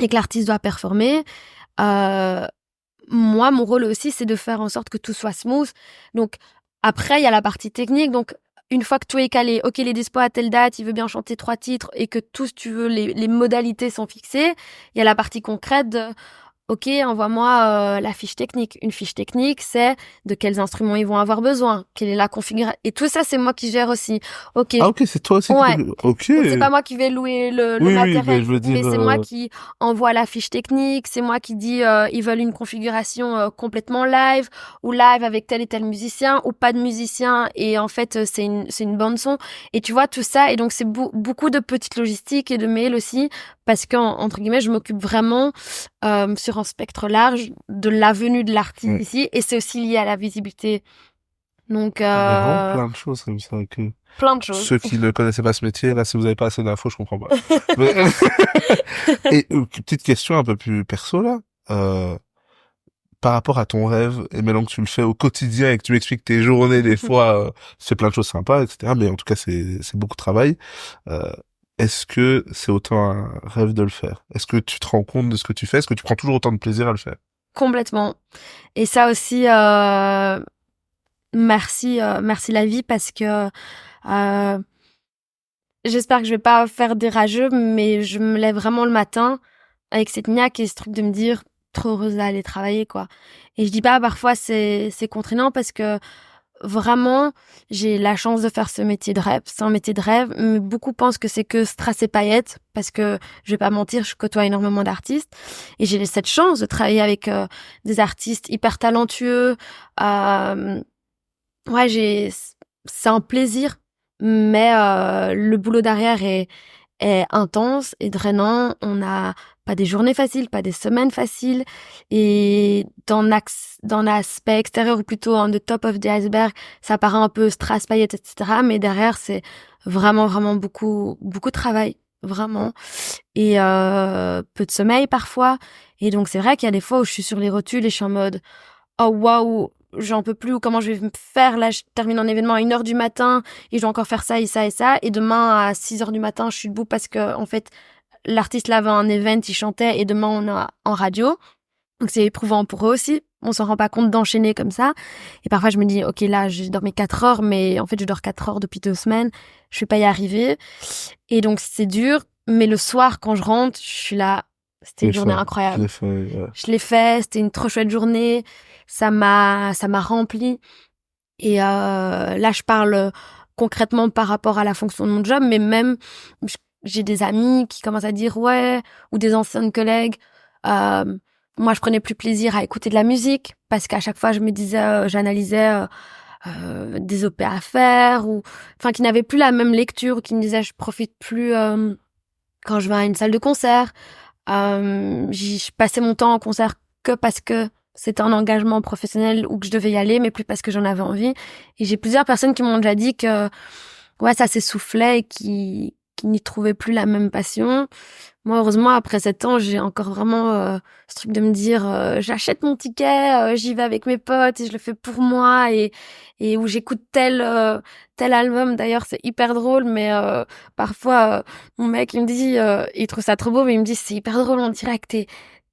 et que l'artiste doit performer, moi, mon rôle aussi, c'est de faire en sorte que tout soit smooth. Donc, après, il y a la partie technique. Donc, une fois que tout est calé, ok, les dispo à telle date, il veut bien chanter 3 titres et que tous, tu veux, les modalités sont fixées, il y a la partie concrète de, ok, envoie-moi la fiche technique. Une fiche technique, c'est de quels instruments ils vont avoir besoin, quelle est la configuration. Et tout ça, c'est moi qui gère aussi. Ok, Ah, ok, c'est toi aussi ouais. Ok. Donc, c'est pas moi qui vais louer le Oui, matériel, mais je veux dire... mais c'est moi qui envoie la fiche technique, c'est moi qui dis ils veulent une configuration complètement live, ou live avec tel et tel musicien, ou pas de musicien, et en fait, c'est une bande son. Et tu vois, tout ça, et donc c'est beaucoup de petites logistiques et de mails aussi, parce qu'entre guillemets, je m'occupe vraiment sur un spectre large de la venue de l'artiste ici, et c'est aussi lié à la visibilité. Donc, Il y a vraiment plein de choses comme ça que... plein de choses. Ceux qui ne connaissaient pas ce métier, là, si vous n'avez pas assez d'infos, je comprends pas. Mais- Et petite question un peu plus perso, là. Par rapport à ton rêve, et maintenant que tu le fais au quotidien et que tu m'expliques tes journées, des fois, tu fais plein de choses sympas, etc. Mais en tout cas, c'est beaucoup de travail. Euh, Est-ce que c'est autant un rêve de le faire? Est-ce que tu te rends compte de ce que tu fais? Est-ce que tu prends toujours autant de plaisir à le faire? Complètement. Et ça aussi, merci la vie, parce que j'espère que je vais pas faire des rageux, mais je me lève vraiment le matin avec cette niaque et ce truc de me dire trop heureuse d'aller travailler, quoi. Et je dis pas parfois c'est contraignant, parce que vraiment j'ai la chance de faire ce métier de rêve. C'est un métier de rêve, mais beaucoup pensent que c'est que strass et paillettes, parce que je vais pas mentir, je côtoie énormément d'artistes et j'ai cette chance de travailler avec des artistes hyper talentueux. Ouais, c'est un plaisir, mais le boulot derrière est intense et drainant. On n'a pas des journées faciles, pas des semaines faciles. Et dans l'aspect extérieur, ou plutôt on the top of the iceberg, ça paraît un peu strass, paillettes, etc. Mais derrière, c'est vraiment, vraiment beaucoup, beaucoup de travail. Vraiment. Et peu de sommeil parfois. Et donc, c'est vrai qu'il y a des fois où je suis sur les rotules et je suis en mode, oh waouh, j'en peux plus, ou comment je vais me faire, là je termine un événement à 1h du matin et je dois encore faire ça et ça et ça, et demain à 6h du matin je suis debout parce que en fait l'artiste là avait un event, il chantait, et demain on est en radio, donc c'est éprouvant pour eux aussi, on s'en rend pas compte d'enchaîner comme ça, et parfois je me dis ok, là j'ai dormi 4 heures, mais en fait je dors 4 heures depuis 2 semaines, je vais pas y arriver, et donc c'est dur, mais le soir quand je rentre, je suis là, c'était une journée incroyable. Je l'ai fait, c'était une trop chouette journée. Ça m'a rempli. Et là, je parle concrètement par rapport à la fonction de mon job, mais même j'ai des amis qui commencent à dire ouais, ou des anciennes collègues. Moi, je prenais plus plaisir à écouter de la musique, parce qu'à chaque fois, je me disais, j'analysais des OP à faire, ou enfin qui n'avaient plus la même lecture, ou qui me disaient je profite plus quand je vais à une salle de concert. Je passais mon temps en concert que parce que c'était un engagement professionnel ou que je devais y aller, mais plus parce que j'en avais envie. Et j'ai plusieurs personnes qui m'ont déjà dit que ouais, ça s'essoufflait et qui n'y trouvaient plus la même passion. Moi, heureusement, après 7 ans, j'ai encore vraiment ce truc de me dire j'achète mon ticket, j'y vais avec mes potes et je le fais pour moi, et où j'écoute tel album. D'ailleurs, c'est hyper drôle, mais parfois mon mec il me dit il trouve ça trop beau, mais il me dit c'est hyper drôle, on dirait que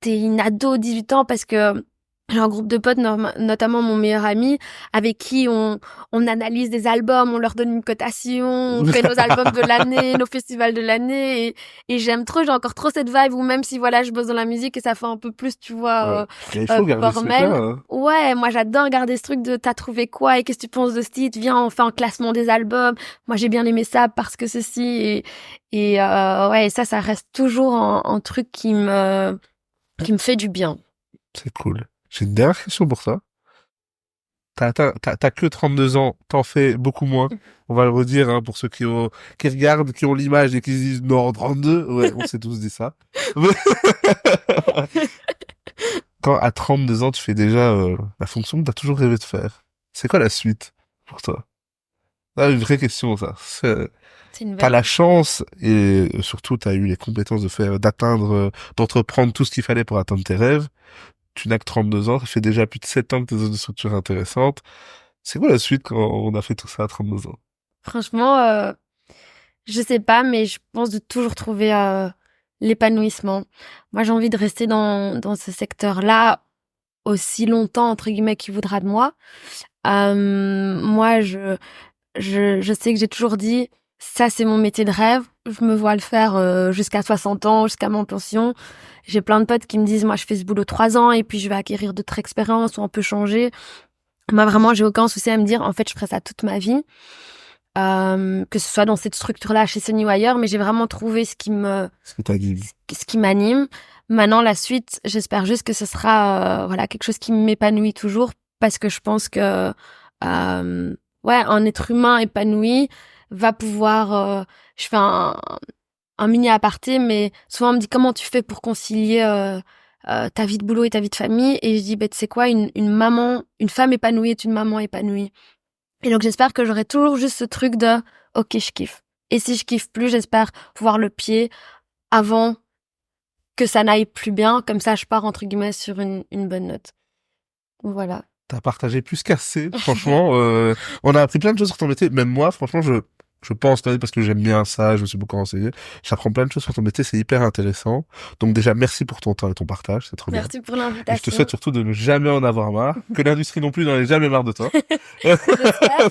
t'es une ado 18 ans, parce que j'ai un groupe de potes, notamment mon meilleur ami, avec qui on analyse des albums, on leur donne une cotation, on fait nos albums de l'année, nos festivals de l'année, et j'aime trop, j'ai encore trop cette vibe où même si voilà, je bosse dans la musique et ça fait un peu plus, tu vois, il faut garder formel. ce truc-là, hein. Ouais, moi j'adore garder ce truc de t'as trouvé quoi et qu'est-ce que tu penses de ce titre, viens, on fait un classement des albums. Moi j'ai bien aimé ça parce que ceci, et ouais, ça reste toujours un truc qui me fait du bien. C'est cool. J'ai une dernière question pour toi. T'as que 32 ans, t'en fais beaucoup moins. On va le redire, hein, pour ceux qui regardent, qui ont l'image et qui se disent non, 32. Ouais, on s'est tous dit ça. Quand à 32 ans, tu fais déjà la fonction que t'as toujours rêvé de faire, c'est quoi la suite pour toi? C'est une vraie question, ça. T'as la chance et surtout t'as eu les compétences d'entreprendre tout ce qu'il fallait pour atteindre tes rêves. Tu n'as que 32 ans, ça fait déjà plus de 7 ans que t'es dans une structure intéressante. C'est quoi la suite quand on a fait tout ça à 32 ans? Franchement, je sais pas, mais je pense de toujours trouver l'épanouissement. Moi, j'ai envie de rester dans ce secteur-là aussi longtemps, entre guillemets, qu'il voudra de moi. Moi, je sais que j'ai toujours dit, ça c'est mon métier de rêve. Je me vois le faire jusqu'à 60 ans, jusqu'à mon pension. J'ai plein de potes qui me disent, moi je fais ce boulot 3 ans et puis je vais acquérir d'autres expériences ou on peut changer. Moi vraiment, j'ai aucun souci à me dire, en fait, je ferai ça toute ma vie. Que ce soit dans cette structure-là, chez Sony ou ailleurs, mais j'ai vraiment trouvé ce qui m'anime. Maintenant, la suite, j'espère juste que ce sera quelque chose qui m'épanouit toujours, parce que je pense que un être humain épanoui va pouvoir. Je fais un mini aparté, mais souvent on me dit comment tu fais pour concilier ta vie de boulot et ta vie de famille, et je dis tu sais quoi, une femme épanouie est une maman épanouie. Et donc j'espère que j'aurai toujours juste ce truc de ok, je kiffe. Et si je kiffe plus, j'espère pouvoir le pied avant que ça n'aille plus bien, comme ça je pars entre guillemets sur une bonne note. Voilà. T'as partagé plus qu'assez, franchement. On a appris plein de choses sur ton métier. Même moi, franchement, je pense, parce que j'aime bien ça, je me suis beaucoup renseigné. J'apprends plein de choses sur ton métier, c'est hyper intéressant. Donc déjà, merci pour ton temps et ton partage, c'est trop bien. Merci pour l'invitation. Et je te souhaite surtout de ne jamais en avoir marre, que l'industrie non plus n'en ait jamais marre de toi.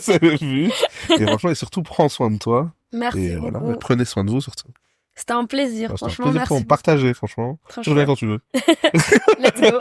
C'est le but. Et franchement, et surtout, prends soin de toi. Merci et beaucoup. Voilà, prenez soin de vous surtout. C'était un plaisir, C'était franchement, un plaisir merci. pour partager, franchement. Je reviens quand tu veux. Let's go.